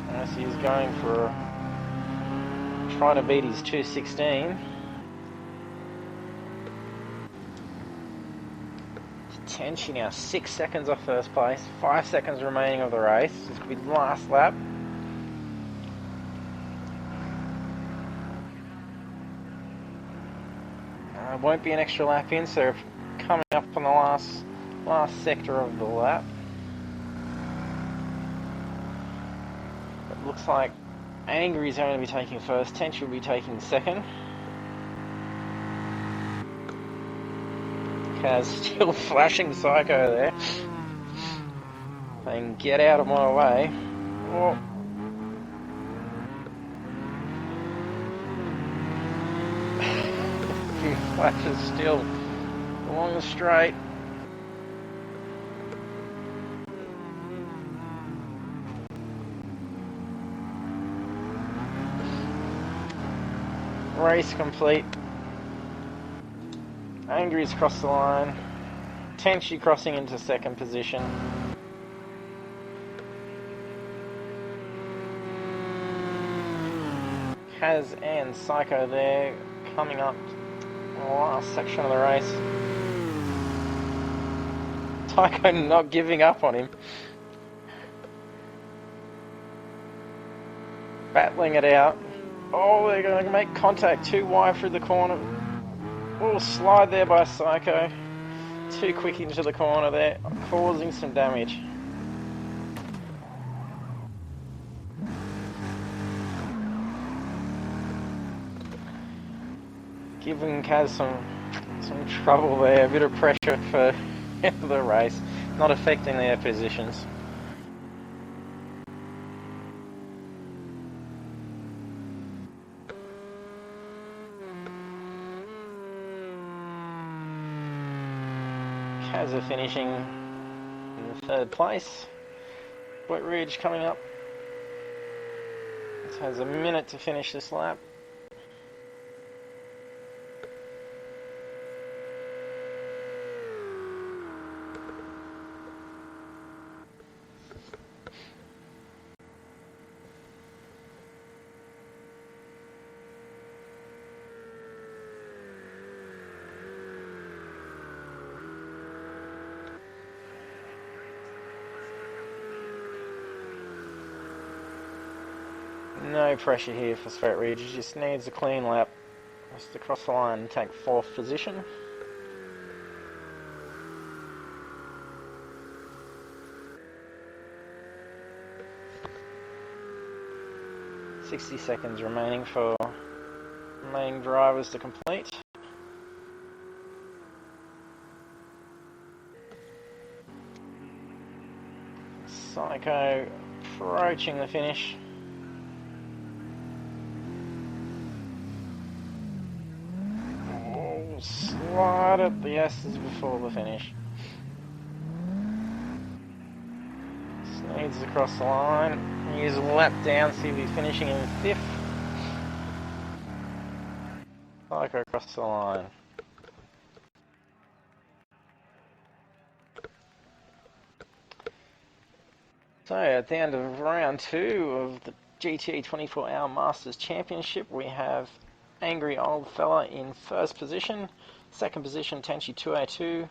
Unless he's going for trying to beat his 2:16. Tenchi now 6 seconds off first place, 5 seconds remaining of the race. This could be the last lap. Won't be an extra lap in, so coming up on the last sector of the lap. It looks like Angry's going to be taking first, Tenchi will be taking second. Kaz still flashing Psycho there. Saying, get out of my way. Oh. He flashes still along the straight. Race complete. Angry's crossed the line. Tenchi crossing into second position. Kaz and Psycho there coming up in the last section of the race. Psycho not giving up on him. Battling it out. Oh, they're going to make contact too wide through the corner. Oh, slide there by Psycho. Too quick into the corner there, causing some damage. Giving Kaz some trouble there, a bit of pressure for the race, not affecting their positions. Kaz are finishing in third place. Wet Ridge coming up. This has a minute to finish this lap. No pressure here for Spa Ridge, he just needs a clean lap just to cross the line and take fourth position. .60 remaining for remaining drivers to complete. Psycho approaching the finish. Slide at the S's before the finish. Sneeds across the line. Use a lap down, see if he's finishing in fifth. Psycho across the line. So at the end of round 2 of the GTE 24-Hour Masters Championship, we have Angry Old Fella in first position, second position Tenchi 202,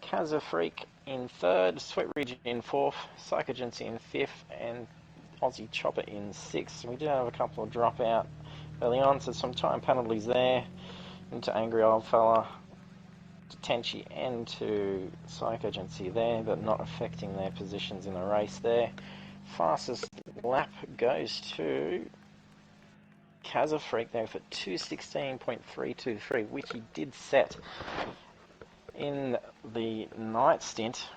Kaza Freak in third, Sweat Ridge in fourth, Psychogency in fifth, and Aussie Chopper in sixth. We did have a couple of drop out early on, so some time penalties there into Angry Old Fella, to Tenchi and to Psychogency there, but not affecting their positions in the race there. Fastest lap goes to Kaza Freak there for 216.323, which he did set in the night stint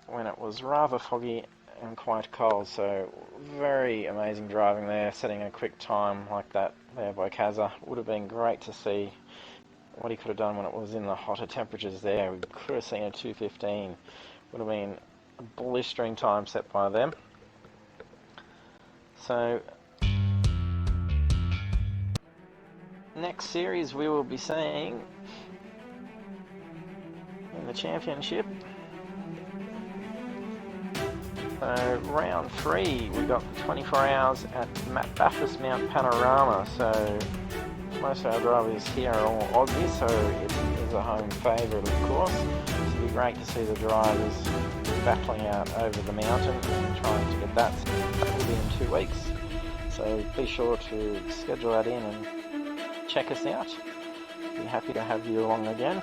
when it was rather foggy and quite cold. So very amazing driving there, setting a quick time like that there by Kaza. Would have been great to see what he could have done when it was in the hotter temperatures there. We could have seen a 2:15. Would have been a blistering time set by them. So next series we will be seeing in the championship. So round 3 we got the 24 hours at Bathurst Mount Panorama. So most of our drivers here are all Aussies, so it is a home favourite of course. It'd be great to see the drivers battling out over the mountain and trying to get that. That will be in 2 weeks. So be sure to schedule that in and check us out. Be happy to have you along again.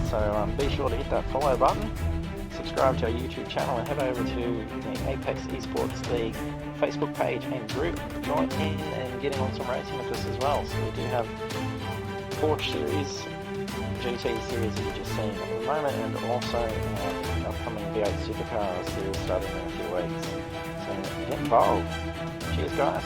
So be sure to hit that follow button, subscribe to our YouTube channel, and head over to the Apex Esports League Facebook page and group. Join in and get in on some racing with us as well. So we do have Porsche Series, GTE Series that you've just seen at the moment, and also upcoming V8 Supercar Series starting in a few weeks. So get involved. Cheers guys.